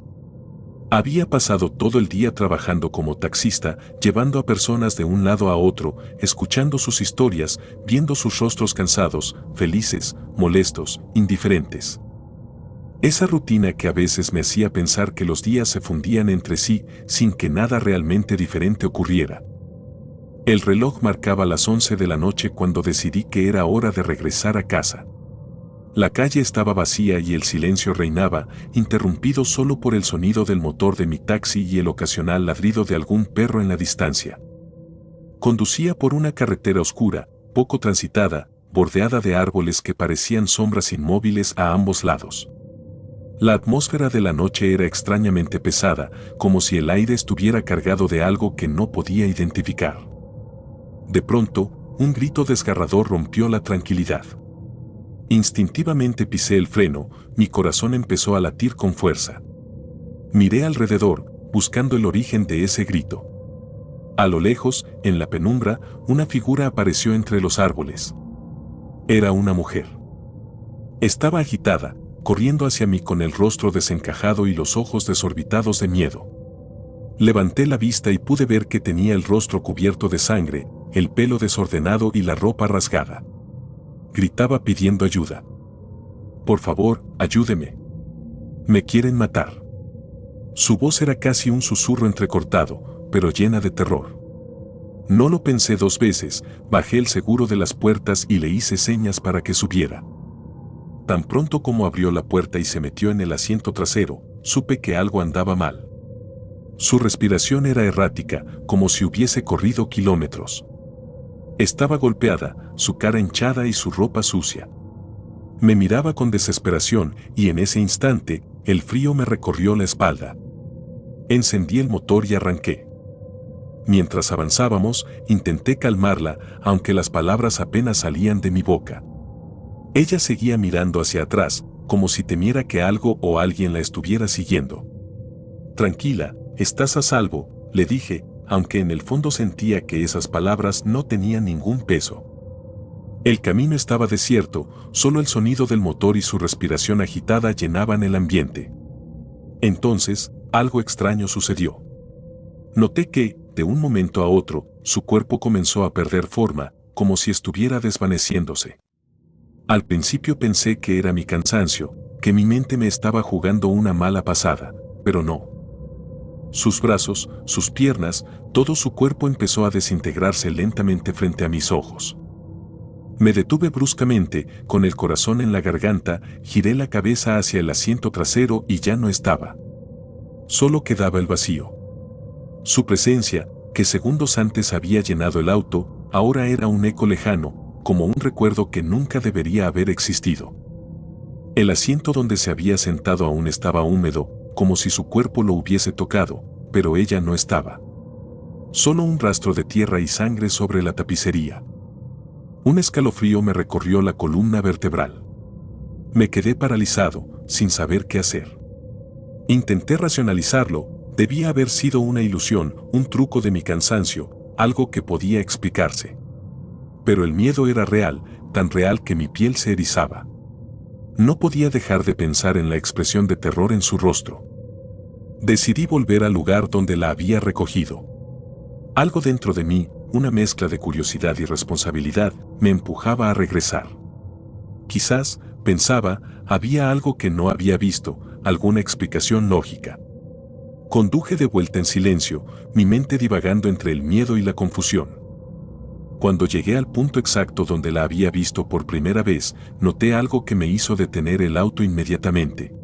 Había pasado todo el día trabajando como taxista, llevando a personas de un lado a otro, escuchando sus historias, viendo sus rostros cansados, felices, molestos, indiferentes. Esa rutina que a veces me hacía pensar que los días se fundían entre sí sin que nada realmente diferente ocurriera. El reloj marcaba las 11 de la noche cuando decidí que era hora de regresar a casa. La calle estaba vacía y el silencio reinaba, interrumpido solo por el sonido del motor de mi taxi y el ocasional ladrido de algún perro en la distancia. Conducía por una carretera oscura, poco transitada, bordeada de árboles que parecían sombras inmóviles a ambos lados. La atmósfera de la noche era extrañamente pesada, como si el aire estuviera cargado de algo que no podía identificar. De pronto, un grito desgarrador rompió la tranquilidad. Instintivamente pisé el freno, mi corazón empezó a latir con fuerza. Miré alrededor, buscando el origen de ese grito. A lo lejos, en la penumbra, una figura apareció entre los árboles. Era una mujer. Estaba agitada, corriendo hacia mí con el rostro desencajado y los ojos desorbitados de miedo. Levanté la vista y pude ver que tenía el rostro cubierto de sangre, el pelo desordenado y la ropa rasgada. Gritaba pidiendo ayuda. Por favor, ayúdeme. Me quieren matar. Su voz era casi un susurro entrecortado, pero llena de terror. No lo pensé dos veces, bajé el seguro de las puertas y le hice señas para que subiera. Tan pronto como abrió la puerta y se metió en el asiento trasero, supe que algo andaba mal. Su respiración era errática, como si hubiese corrido kilómetros. Estaba golpeada, su cara hinchada y su ropa sucia. Me miraba con desesperación y en ese instante, el frío me recorrió la espalda. Encendí el motor y arranqué. Mientras avanzábamos, intenté calmarla, aunque las palabras apenas salían de mi boca. Ella seguía mirando hacia atrás, como si temiera que algo o alguien la estuviera siguiendo. Tranquila, estás a salvo, le dije, aunque en el fondo sentía que esas palabras no tenían ningún peso. El camino estaba desierto, solo el sonido del motor y su respiración agitada llenaban el ambiente. Entonces, algo extraño sucedió. Noté que, de un momento a otro, su cuerpo comenzó a perder forma, como si estuviera desvaneciéndose. Al principio pensé que era mi cansancio, que mi mente me estaba jugando una mala pasada, pero no. Sus brazos, sus piernas, todo su cuerpo empezó a desintegrarse lentamente frente a mis ojos. Me detuve bruscamente, con el corazón en la garganta, giré la cabeza hacia el asiento trasero y ya no estaba. Solo quedaba el vacío. Su presencia, que segundos antes había llenado el auto, ahora era un eco lejano, como un recuerdo que nunca debería haber existido. El asiento donde se había sentado aún estaba húmedo, como si su cuerpo lo hubiese tocado, pero ella no estaba. Solo un rastro de tierra y sangre sobre la tapicería. Un escalofrío me recorrió la columna vertebral. Me quedé paralizado, sin saber qué hacer. Intenté racionalizarlo, debía haber sido una ilusión, un truco de mi cansancio, algo que podía explicarse. Pero el miedo era real, tan real que mi piel se erizaba. No podía dejar de pensar en la expresión de terror en su rostro. Decidí volver al lugar donde la había recogido. Algo dentro de mí, una mezcla de curiosidad y responsabilidad, me empujaba a regresar. Quizás, pensaba, había algo que no había visto, alguna explicación lógica. Conduje de vuelta en silencio, mi mente divagando entre el miedo y la confusión. Cuando llegué al punto exacto donde la había visto por primera vez, noté algo que me hizo detener el auto inmediatamente.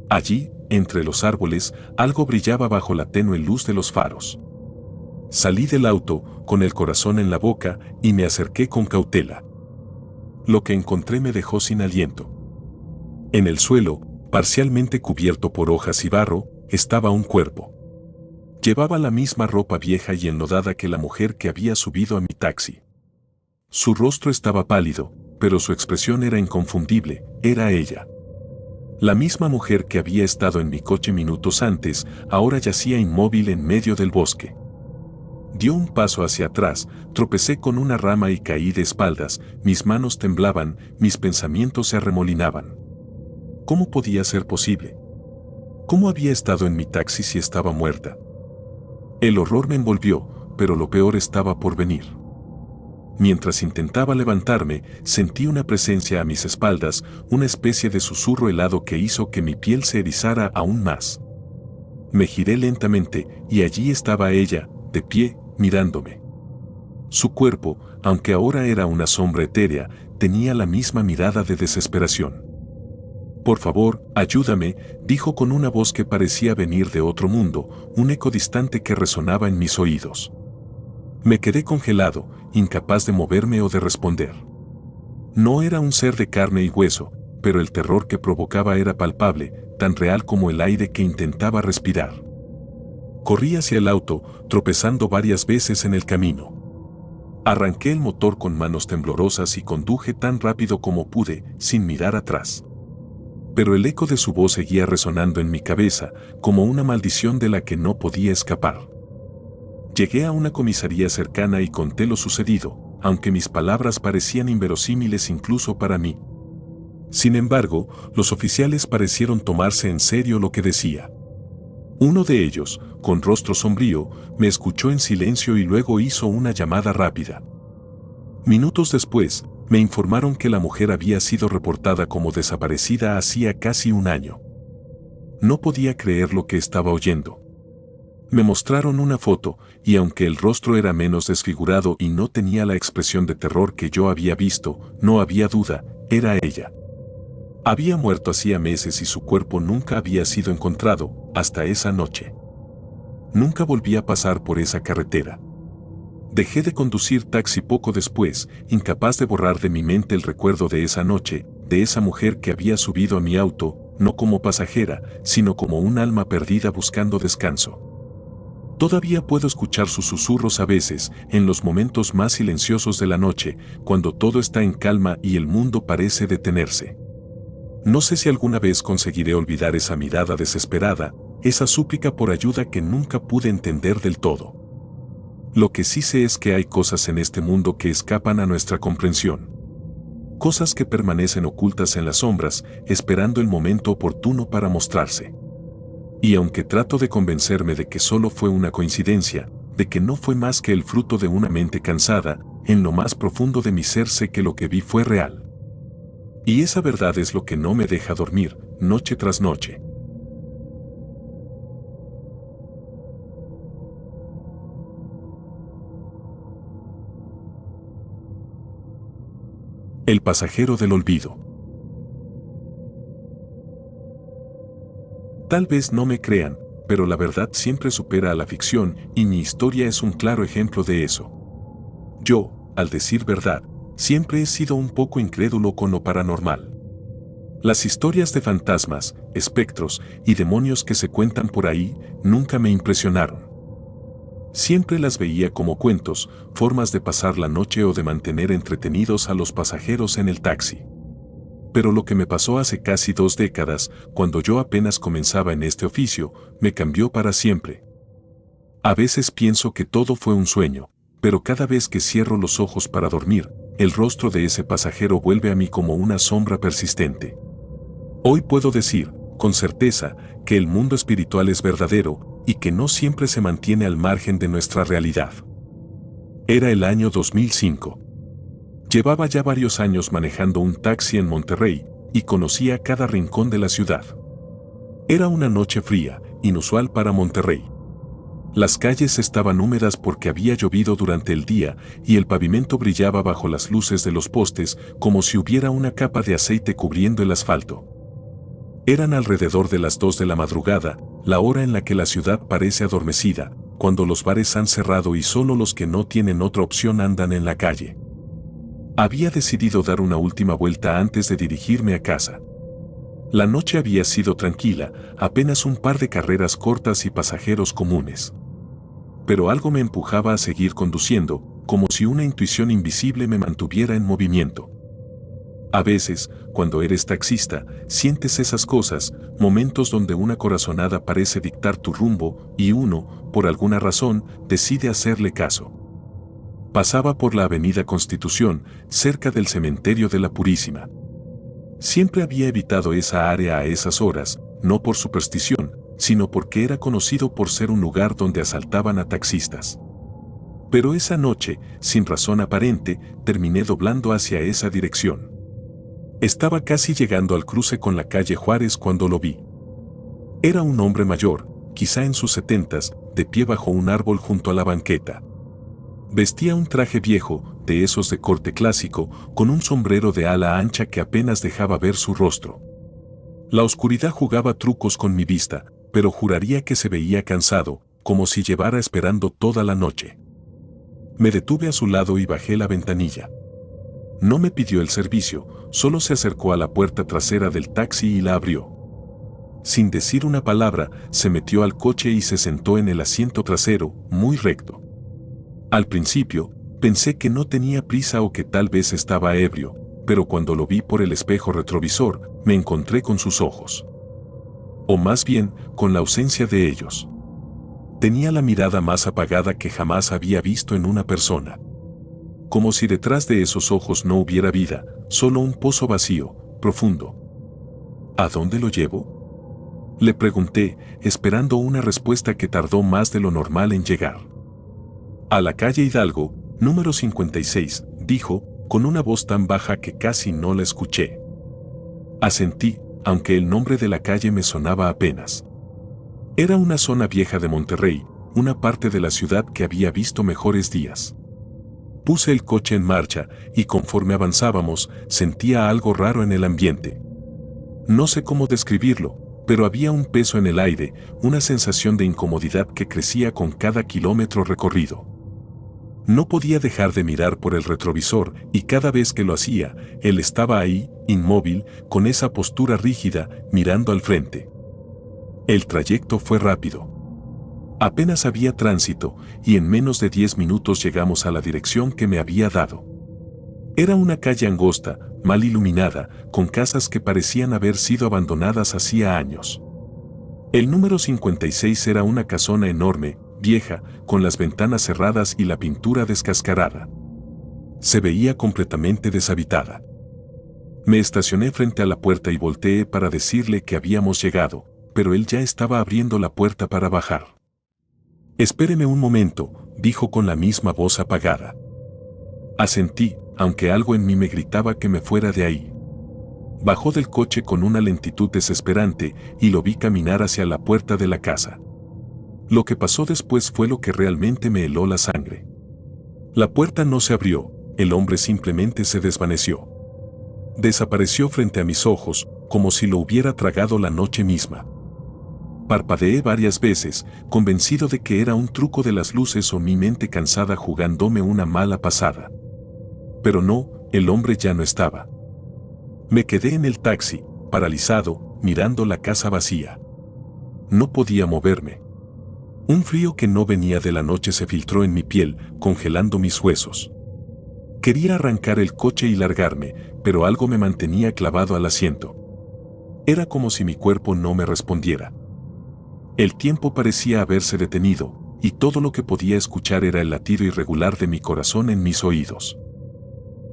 Allí, entre los árboles, algo brillaba bajo la tenue luz de los faros. Salí del auto, con el corazón en la boca, y me acerqué con cautela. Lo que encontré me dejó sin aliento. En el suelo, parcialmente cubierto por hojas y barro, estaba un cuerpo. Llevaba la misma ropa vieja y enlodada que la mujer que había subido a mi taxi. Su rostro estaba pálido, pero su expresión era inconfundible, era ella. La misma mujer que había estado en mi coche minutos antes, ahora yacía inmóvil en medio del bosque. Dio un paso hacia atrás, tropecé con una rama y caí de espaldas, mis manos temblaban, mis pensamientos se arremolinaban. ¿Cómo podía ser posible? ¿Cómo había estado en mi taxi si estaba muerta? El horror me envolvió, pero lo peor estaba por venir. Mientras intentaba levantarme, sentí una presencia a mis espaldas, una especie de susurro helado que hizo que mi piel se erizara aún más. Me giré lentamente y allí estaba ella, de pie, mirándome. Su cuerpo, aunque ahora era una sombra etérea, tenía la misma mirada de desesperación. «Por favor, ayúdame», dijo con una voz que parecía venir de otro mundo, un eco distante que resonaba en mis oídos. Me quedé congelado, incapaz de moverme o de responder. No era un ser de carne y hueso, pero el terror que provocaba era palpable, tan real como el aire que intentaba respirar. Corrí hacia el auto, tropezando varias veces en el camino. Arranqué el motor con manos temblorosas y conduje tan rápido como pude, sin mirar atrás. Pero el eco de su voz seguía resonando en mi cabeza, como una maldición de la que no podía escapar. Llegué a una comisaría cercana y conté lo sucedido, aunque mis palabras parecían inverosímiles incluso para mí. Sin embargo, los oficiales parecieron tomarse en serio lo que decía. Uno de ellos, con rostro sombrío, me escuchó en silencio y luego hizo una llamada rápida. Minutos después, me informaron que la mujer había sido reportada como desaparecida hacía casi un año. No podía creer lo que estaba oyendo. Me mostraron una foto, y aunque el rostro era menos desfigurado y no tenía la expresión de terror que yo había visto, no había duda, era ella. Había muerto hacía meses y su cuerpo nunca había sido encontrado, hasta esa noche. Nunca volví a pasar por esa carretera. Dejé de conducir taxi poco después, incapaz de borrar de mi mente el recuerdo de esa noche, de esa mujer que había subido a mi auto, no como pasajera, sino como un alma perdida buscando descanso. Todavía puedo escuchar sus susurros a veces, en los momentos más silenciosos de la noche, cuando todo está en calma y el mundo parece detenerse. No sé si alguna vez conseguiré olvidar esa mirada desesperada, esa súplica por ayuda que nunca pude entender del todo. Lo que sí sé es que hay cosas en este mundo que escapan a nuestra comprensión. Cosas que permanecen ocultas en las sombras, esperando el momento oportuno para mostrarse. Y aunque trato de convencerme de que solo fue una coincidencia, de que no fue más que el fruto de una mente cansada, en lo más profundo de mi ser sé que lo que vi fue real. Y esa verdad es lo que no me deja dormir, noche tras noche. El pasajero del olvido. Tal vez no me crean, pero la verdad siempre supera a la ficción y mi historia es un claro ejemplo de eso. Yo, al decir verdad, siempre he sido un poco incrédulo con lo paranormal. Las historias de fantasmas, espectros y demonios que se cuentan por ahí nunca me impresionaron. Siempre las veía como cuentos, formas de pasar la noche o de mantener entretenidos a los pasajeros en el taxi. Pero lo que me pasó hace casi 2 décadas, cuando yo apenas comenzaba en este oficio, me cambió para siempre. A veces pienso que todo fue un sueño, pero cada vez que cierro los ojos para dormir, el rostro de ese pasajero vuelve a mí como una sombra persistente. Hoy puedo decir, con certeza, que el mundo espiritual es verdadero y que no siempre se mantiene al margen de nuestra realidad. Era el año 2005. Llevaba ya varios años manejando un taxi en Monterrey y conocía cada rincón de la ciudad. Era una noche fría, inusual para Monterrey. Las calles estaban húmedas porque había llovido durante el día y el pavimento brillaba bajo las luces de los postes como si hubiera una capa de aceite cubriendo el asfalto. Eran alrededor de las 2 de la madrugada, la hora en la que la ciudad parece adormecida, cuando los bares han cerrado y solo los que no tienen otra opción andan en la calle. Había decidido dar una última vuelta antes de dirigirme a casa. La noche había sido tranquila, apenas un par de carreras cortas y pasajeros comunes. Pero algo me empujaba a seguir conduciendo, como si una intuición invisible me mantuviera en movimiento. A veces, cuando eres taxista, sientes esas cosas, momentos donde una corazonada parece dictar tu rumbo y uno, por alguna razón, decide hacerle caso. Pasaba por la Avenida Constitución, cerca del Cementerio de la Purísima. Siempre había evitado esa área a esas horas, no por superstición, sino porque era conocido por ser un lugar donde asaltaban a taxistas. Pero esa noche, sin razón aparente, terminé doblando hacia esa dirección. Estaba casi llegando al cruce con la calle Juárez cuando lo vi. Era un hombre mayor, quizá en sus 70s, de pie bajo un árbol junto a la banqueta. Vestía un traje viejo, de esos de corte clásico, con un sombrero de ala ancha que apenas dejaba ver su rostro. La oscuridad jugaba trucos con mi vista, pero juraría que se veía cansado, como si llevara esperando toda la noche. Me detuve a su lado y bajé la ventanilla. No me pidió el servicio, solo se acercó a la puerta trasera del taxi y la abrió. Sin decir una palabra, se metió al coche y se sentó en el asiento trasero, muy recto. Al principio, pensé que no tenía prisa o que tal vez estaba ebrio, pero cuando lo vi por el espejo retrovisor, me encontré con sus ojos. O más bien, con la ausencia de ellos. Tenía la mirada más apagada que jamás había visto en una persona. Como si detrás de esos ojos no hubiera vida, solo un pozo vacío, profundo. ¿A dónde lo llevo?, le pregunté, esperando una respuesta que tardó más de lo normal en llegar. A la calle Hidalgo, número 56, dijo, con una voz tan baja que casi no la escuché. Asentí, aunque el nombre de la calle me sonaba apenas. Era una zona vieja de Monterrey, una parte de la ciudad que había visto mejores días. Puse el coche en marcha, y conforme avanzábamos, sentía algo raro en el ambiente. No sé cómo describirlo, pero había un peso en el aire, una sensación de incomodidad que crecía con cada kilómetro recorrido. No podía dejar de mirar por el retrovisor, y cada vez que lo hacía, él estaba ahí, inmóvil, con esa postura rígida, mirando al frente. El trayecto fue rápido. Apenas había tránsito, y en menos de 10 minutos llegamos a la dirección que me había dado. Era una calle angosta, mal iluminada, con casas que parecían haber sido abandonadas hacía años. El número 56 era una casona enorme, vieja, con las ventanas cerradas y la pintura descascarada. Se veía completamente deshabitada. Me estacioné frente a la puerta y volteé para decirle que habíamos llegado, pero él ya estaba abriendo la puerta para bajar. «Espéreme un momento», dijo con la misma voz apagada. Asentí, aunque algo en mí me gritaba que me fuera de ahí. Bajó del coche con una lentitud desesperante y lo vi caminar hacia la puerta de la casa. Lo que pasó después fue lo que realmente me heló la sangre. La puerta no se abrió, el hombre simplemente se desvaneció. Desapareció frente a mis ojos, como si lo hubiera tragado la noche misma. Parpadeé varias veces, convencido de que era un truco de las luces o mi mente cansada jugándome una mala pasada. Pero no, el hombre ya no estaba. Me quedé en el taxi, paralizado, mirando la casa vacía. No podía moverme. Un frío que no venía de la noche se filtró en mi piel, congelando mis huesos. Quería arrancar el coche y largarme, pero algo me mantenía clavado al asiento. Era como si mi cuerpo no me respondiera. El tiempo parecía haberse detenido, y todo lo que podía escuchar era el latido irregular de mi corazón en mis oídos.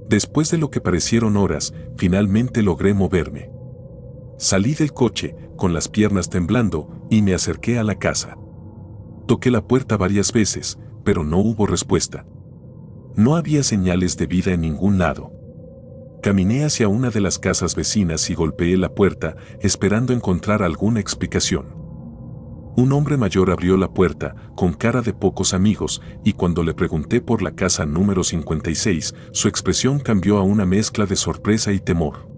Después de lo que parecieron horas, finalmente logré moverme. Salí del coche, con las piernas temblando, y me acerqué a la casa. Toqué la puerta varias veces, pero no hubo respuesta. No había señales de vida en ningún lado. Caminé hacia una de las casas vecinas y golpeé la puerta, esperando encontrar alguna explicación. Un hombre mayor abrió la puerta, con cara de pocos amigos, y cuando le pregunté por la casa número 56, su expresión cambió a una mezcla de sorpresa y temor.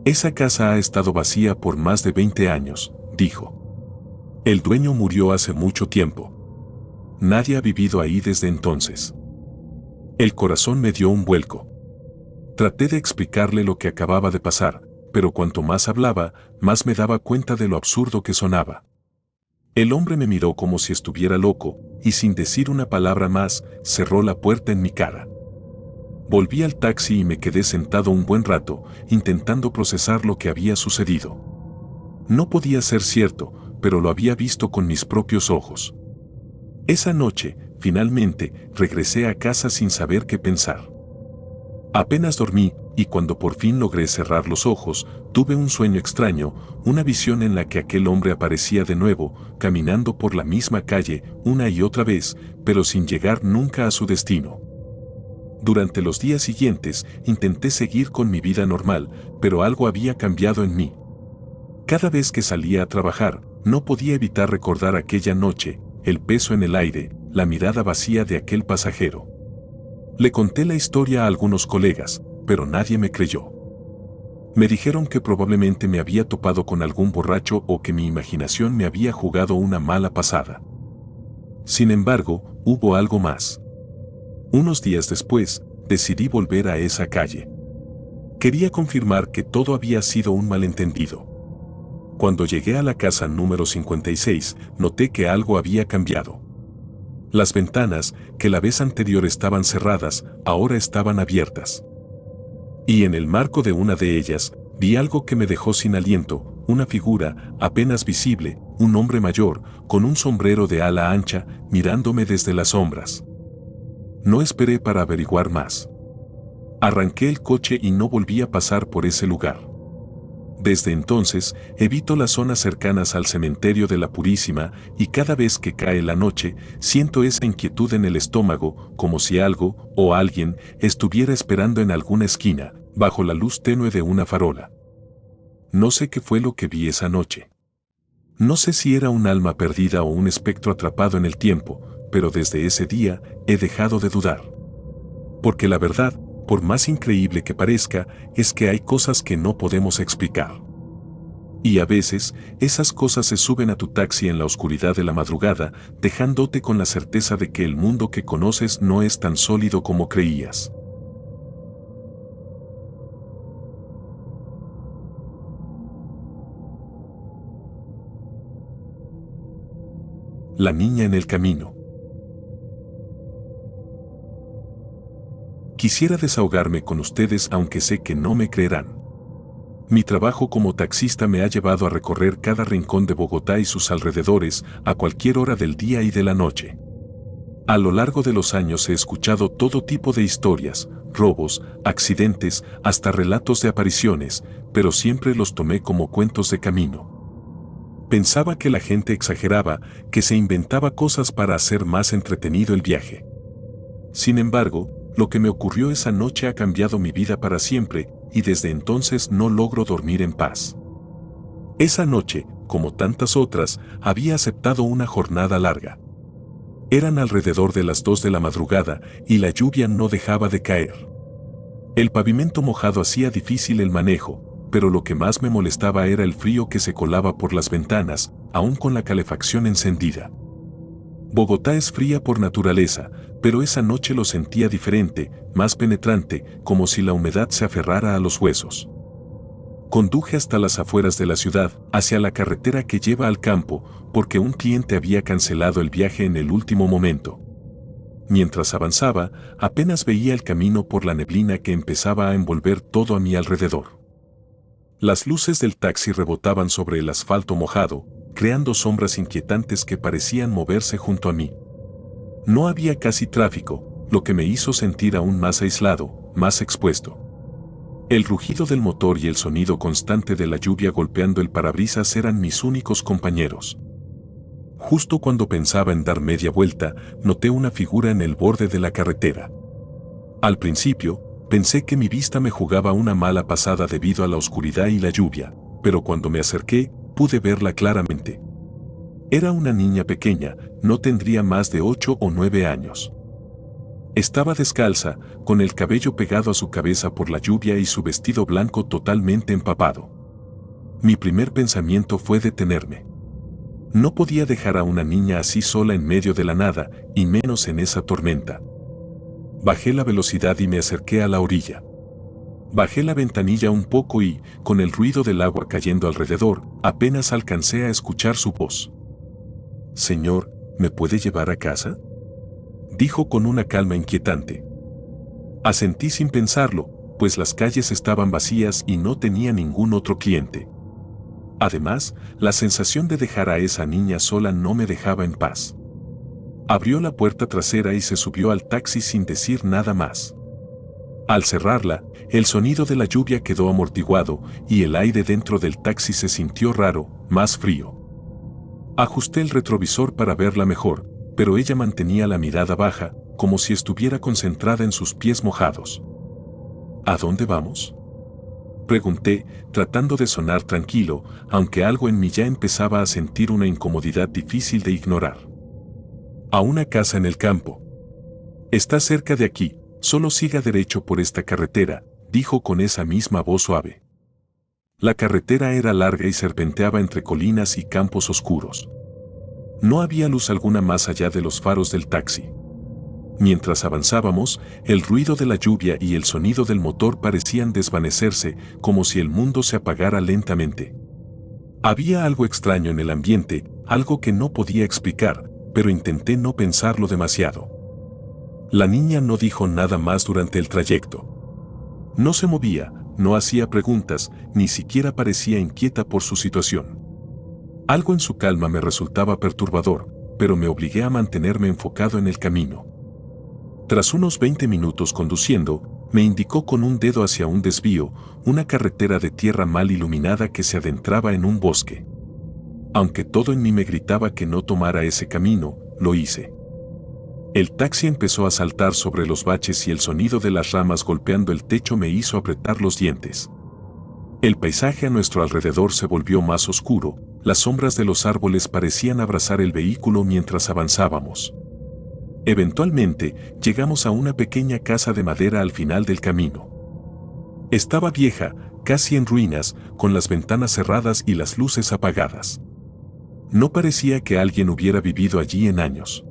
«Esa casa ha estado vacía por más de 20 años», dijo. «El dueño murió hace mucho tiempo. Nadie ha vivido ahí desde entonces». El corazón me dio un vuelco. Traté de explicarle lo que acababa de pasar, pero cuanto más hablaba, más me daba cuenta de lo absurdo que sonaba. El hombre me miró como si estuviera loco, y sin decir una palabra más, cerró la puerta en mi cara. Volví al taxi y me quedé sentado un buen rato, intentando procesar lo que había sucedido. No podía ser cierto, pero lo había visto con mis propios ojos. Esa noche, finalmente, regresé a casa sin saber qué pensar. Apenas dormí, y cuando por fin logré cerrar los ojos, tuve un sueño extraño, una visión en la que aquel hombre aparecía de nuevo, caminando por la misma calle una y otra vez, pero sin llegar nunca a su destino. Durante los días siguientes, intenté seguir con mi vida normal, pero algo había cambiado en mí. Cada vez que salía a trabajar, no podía evitar recordar aquella noche, el peso en el aire, la mirada vacía de aquel pasajero. Le conté la historia a algunos colegas, pero nadie me creyó. Me dijeron que probablemente me había topado con algún borracho o que mi imaginación me había jugado una mala pasada. Sin embargo, hubo algo más. Unos días después, decidí volver a esa calle. Quería confirmar que todo había sido un malentendido. Cuando llegué a la casa número 56, noté que algo había cambiado. Las ventanas, que la vez anterior estaban cerradas, ahora estaban abiertas. Y en el marco de una de ellas, vi algo que me dejó sin aliento, una figura, apenas visible, un hombre mayor, con un sombrero de ala ancha, mirándome desde las sombras. No esperé para averiguar más. Arranqué el coche y no volví a pasar por ese lugar. Desde entonces, evito las zonas cercanas al cementerio de la Purísima y cada vez que cae la noche, siento esa inquietud en el estómago, como si algo o alguien estuviera esperando en alguna esquina, bajo la luz tenue de una farola. No sé qué fue lo que vi esa noche. No sé si era un alma perdida o un espectro atrapado en el tiempo, pero desde ese día he dejado de dudar. Porque la verdad, por más increíble que parezca, es que hay cosas que no podemos explicar. Y a veces, esas cosas se suben a tu taxi en la oscuridad de la madrugada, dejándote con la certeza de que el mundo que conoces no es tan sólido como creías. La niña en el camino. Quisiera desahogarme con ustedes aunque sé que no me creerán. Mi trabajo como taxista me ha llevado a recorrer cada rincón de Bogotá y sus alrededores a cualquier hora del día y de la noche. A lo largo de los años he escuchado todo tipo de historias, robos, accidentes, hasta relatos de apariciones, pero siempre los tomé como cuentos de camino. Pensaba que la gente exageraba, que se inventaba cosas para hacer más entretenido el viaje. Sin embargo, lo que me ocurrió esa noche ha cambiado mi vida para siempre, y desde entonces no logro dormir en paz. Esa noche, como tantas otras, había aceptado una jornada larga. Eran alrededor de las 2 de la madrugada, y la lluvia no dejaba de caer. El pavimento mojado hacía difícil el manejo, pero lo que más me molestaba era el frío que se colaba por las ventanas, aún con la calefacción encendida. Bogotá es fría por naturaleza, pero esa noche lo sentía diferente, más penetrante, como si la humedad se aferrara a los huesos. Conduje hasta las afueras de la ciudad, hacia la carretera que lleva al campo, porque un cliente había cancelado el viaje en el último momento. Mientras avanzaba, apenas veía el camino por la neblina que empezaba a envolver todo a mi alrededor. Las luces del taxi rebotaban sobre el asfalto mojado, creando sombras inquietantes que parecían moverse junto a mí. No había casi tráfico, lo que me hizo sentir aún más aislado, más expuesto. El rugido del motor y el sonido constante de la lluvia golpeando el parabrisas eran mis únicos compañeros. Justo cuando pensaba en dar media vuelta, noté una figura en el borde de la carretera. Al principio, pensé que mi vista me jugaba una mala pasada debido a la oscuridad y la lluvia, pero cuando me acerqué, pude verla claramente. Era una niña pequeña, no tendría más de 8 o 9 años. Estaba descalza, con el cabello pegado a su cabeza por la lluvia y su vestido blanco totalmente empapado. Mi primer pensamiento fue detenerme. No podía dejar a una niña así sola en medio de la nada, y menos en esa tormenta. Bajé la velocidad y me acerqué a la orilla. Bajé la ventanilla un poco y, con el ruido del agua cayendo alrededor, apenas alcancé a escuchar su voz. «Señor, ¿me puede llevar a casa?», dijo con una calma inquietante. Asentí sin pensarlo, pues las calles estaban vacías y no tenía ningún otro cliente. Además, la sensación de dejar a esa niña sola no me dejaba en paz. Abrió la puerta trasera y se subió al taxi sin decir nada más. Al cerrarla, el sonido de la lluvia quedó amortiguado y el aire dentro del taxi se sintió raro, más frío. Ajusté el retrovisor para verla mejor, pero ella mantenía la mirada baja, como si estuviera concentrada en sus pies mojados. ¿A dónde vamos?, pregunté, tratando de sonar tranquilo, aunque algo en mí ya empezaba a sentir una incomodidad difícil de ignorar. A una casa en el campo. Está cerca de aquí, solo siga derecho por esta carretera, dijo con esa misma voz suave. La carretera era larga y serpenteaba entre colinas y campos oscuros. No había luz alguna más allá de los faros del taxi. Mientras avanzábamos, el ruido de la lluvia y el sonido del motor parecían desvanecerse, como si el mundo se apagara lentamente. Había algo extraño en el ambiente, algo que no podía explicar, pero intenté no pensarlo demasiado. La niña no dijo nada más durante el trayecto. No se movía, no hacía preguntas, ni siquiera parecía inquieta por su situación. Algo en su calma me resultaba perturbador, pero me obligué a mantenerme enfocado en el camino. Tras unos 20 minutos conduciendo, me indicó con un dedo hacia un desvío, una carretera de tierra mal iluminada que se adentraba en un bosque. Aunque todo en mí me gritaba que no tomara ese camino, lo hice. El taxi empezó a saltar sobre los baches y el sonido de las ramas golpeando el techo me hizo apretar los dientes. El paisaje a nuestro alrededor se volvió más oscuro, las sombras de los árboles parecían abrazar el vehículo mientras avanzábamos. Eventualmente, llegamos a una pequeña casa de madera al final del camino. Estaba vieja, casi en ruinas, con las ventanas cerradas y las luces apagadas. No parecía que alguien hubiera vivido allí en años.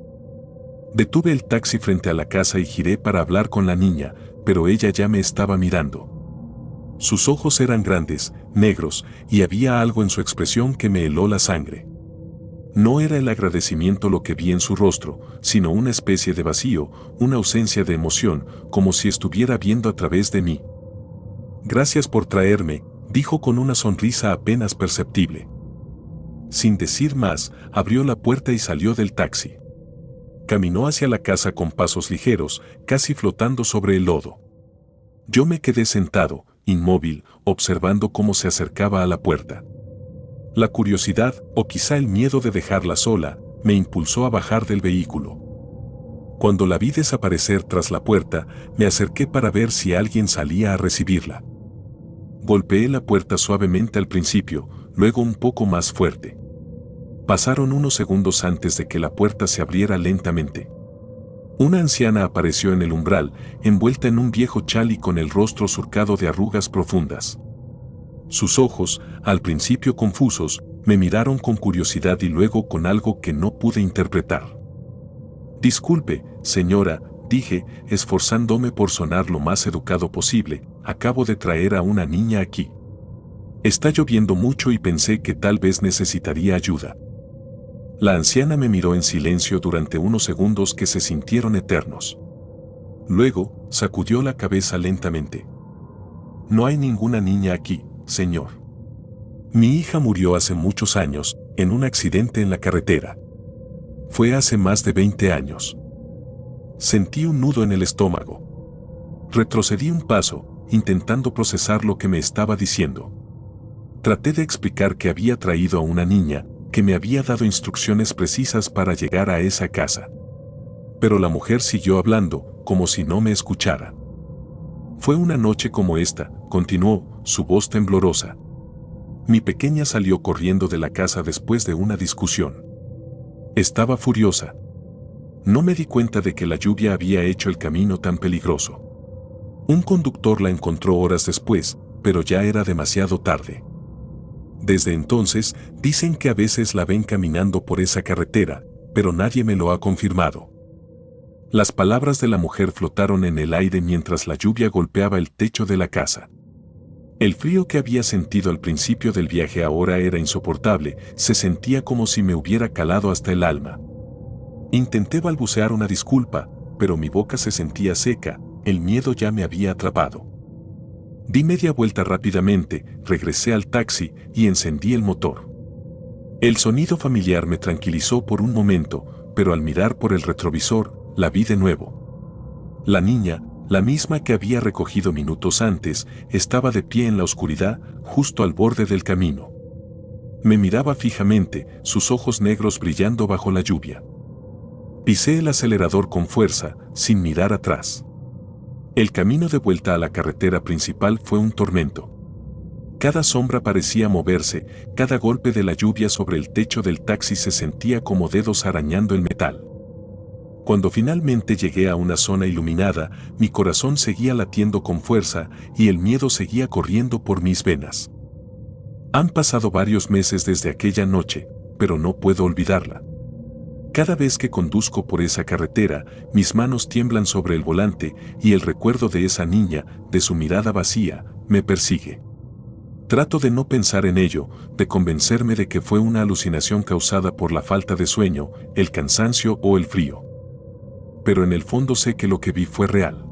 Detuve el taxi frente a la casa y giré para hablar con la niña, pero ella ya me estaba mirando. Sus ojos eran grandes, negros, y había algo en su expresión que me heló la sangre. No era el agradecimiento lo que vi en su rostro, sino una especie de vacío, una ausencia de emoción, como si estuviera viendo a través de mí. Gracias por traerme, dijo con una sonrisa apenas perceptible. Sin decir más, abrió la puerta y salió del taxi. Caminó hacia la casa con pasos ligeros, casi flotando sobre el lodo. Yo me quedé sentado, inmóvil, observando cómo se acercaba a la puerta. La curiosidad, o quizá el miedo de dejarla sola, me impulsó a bajar del vehículo. Cuando la vi desaparecer tras la puerta, me acerqué para ver si alguien salía a recibirla. Golpeé la puerta suavemente al principio, luego un poco más fuerte. Pasaron unos segundos antes de que la puerta se abriera lentamente. Una anciana apareció en el umbral, envuelta en un viejo chal y con el rostro surcado de arrugas profundas. Sus ojos, al principio confusos, me miraron con curiosidad y luego con algo que no pude interpretar. Disculpe, señora, dije, esforzándome por sonar lo más educado posible, acabo de traer a una niña aquí. Está lloviendo mucho y pensé que tal vez necesitaría ayuda. La anciana me miró en silencio durante unos segundos que se sintieron eternos. Luego, sacudió la cabeza lentamente. No hay ninguna niña aquí, señor. Mi hija murió hace muchos años, en un accidente en la carretera. Fue hace más de 20 años. Sentí un nudo en el estómago. Retrocedí un paso, intentando procesar lo que me estaba diciendo. Traté de explicar que había traído a una niña, que me había dado instrucciones precisas para llegar a esa casa. Pero la mujer siguió hablando, como si no me escuchara. Fue una noche como esta, continuó, su voz temblorosa. Mi pequeña salió corriendo de la casa después de una discusión. Estaba furiosa. No me di cuenta de que la lluvia había hecho el camino tan peligroso. Un conductor la encontró horas después, pero ya era demasiado tarde. Desde entonces, dicen que a veces la ven caminando por esa carretera, pero nadie me lo ha confirmado. Las palabras de la mujer flotaron en el aire mientras la lluvia golpeaba el techo de la casa. El frío que había sentido al principio del viaje ahora era insoportable, se sentía como si me hubiera calado hasta el alma. Intenté balbucear una disculpa, pero mi boca se sentía seca, el miedo ya me había atrapado. Di media vuelta rápidamente, regresé al taxi y encendí el motor. El sonido familiar me tranquilizó por un momento, pero al mirar por el retrovisor, la vi de nuevo. La niña, La misma que había recogido minutos antes estaba de pie en la oscuridad, justo al borde del camino. Me miraba fijamente, sus ojos negros brillando bajo la lluvia. Pisé el acelerador con fuerza, sin mirar atrás. El camino de vuelta a la carretera principal fue un tormento. Cada sombra parecía moverse, cada golpe de la lluvia sobre el techo del taxi se sentía como dedos arañando el metal. Cuando finalmente llegué a una zona iluminada, mi corazón seguía latiendo con fuerza y el miedo seguía corriendo por mis venas. Han pasado varios meses desde aquella noche, pero no puedo olvidarla. Cada vez que conduzco por esa carretera, mis manos tiemblan sobre el volante y el recuerdo de esa niña, de su mirada vacía, me persigue. Trato de no pensar en ello, de convencerme de que fue una alucinación causada por la falta de sueño, el cansancio o el frío. Pero en el fondo sé que lo que vi fue real.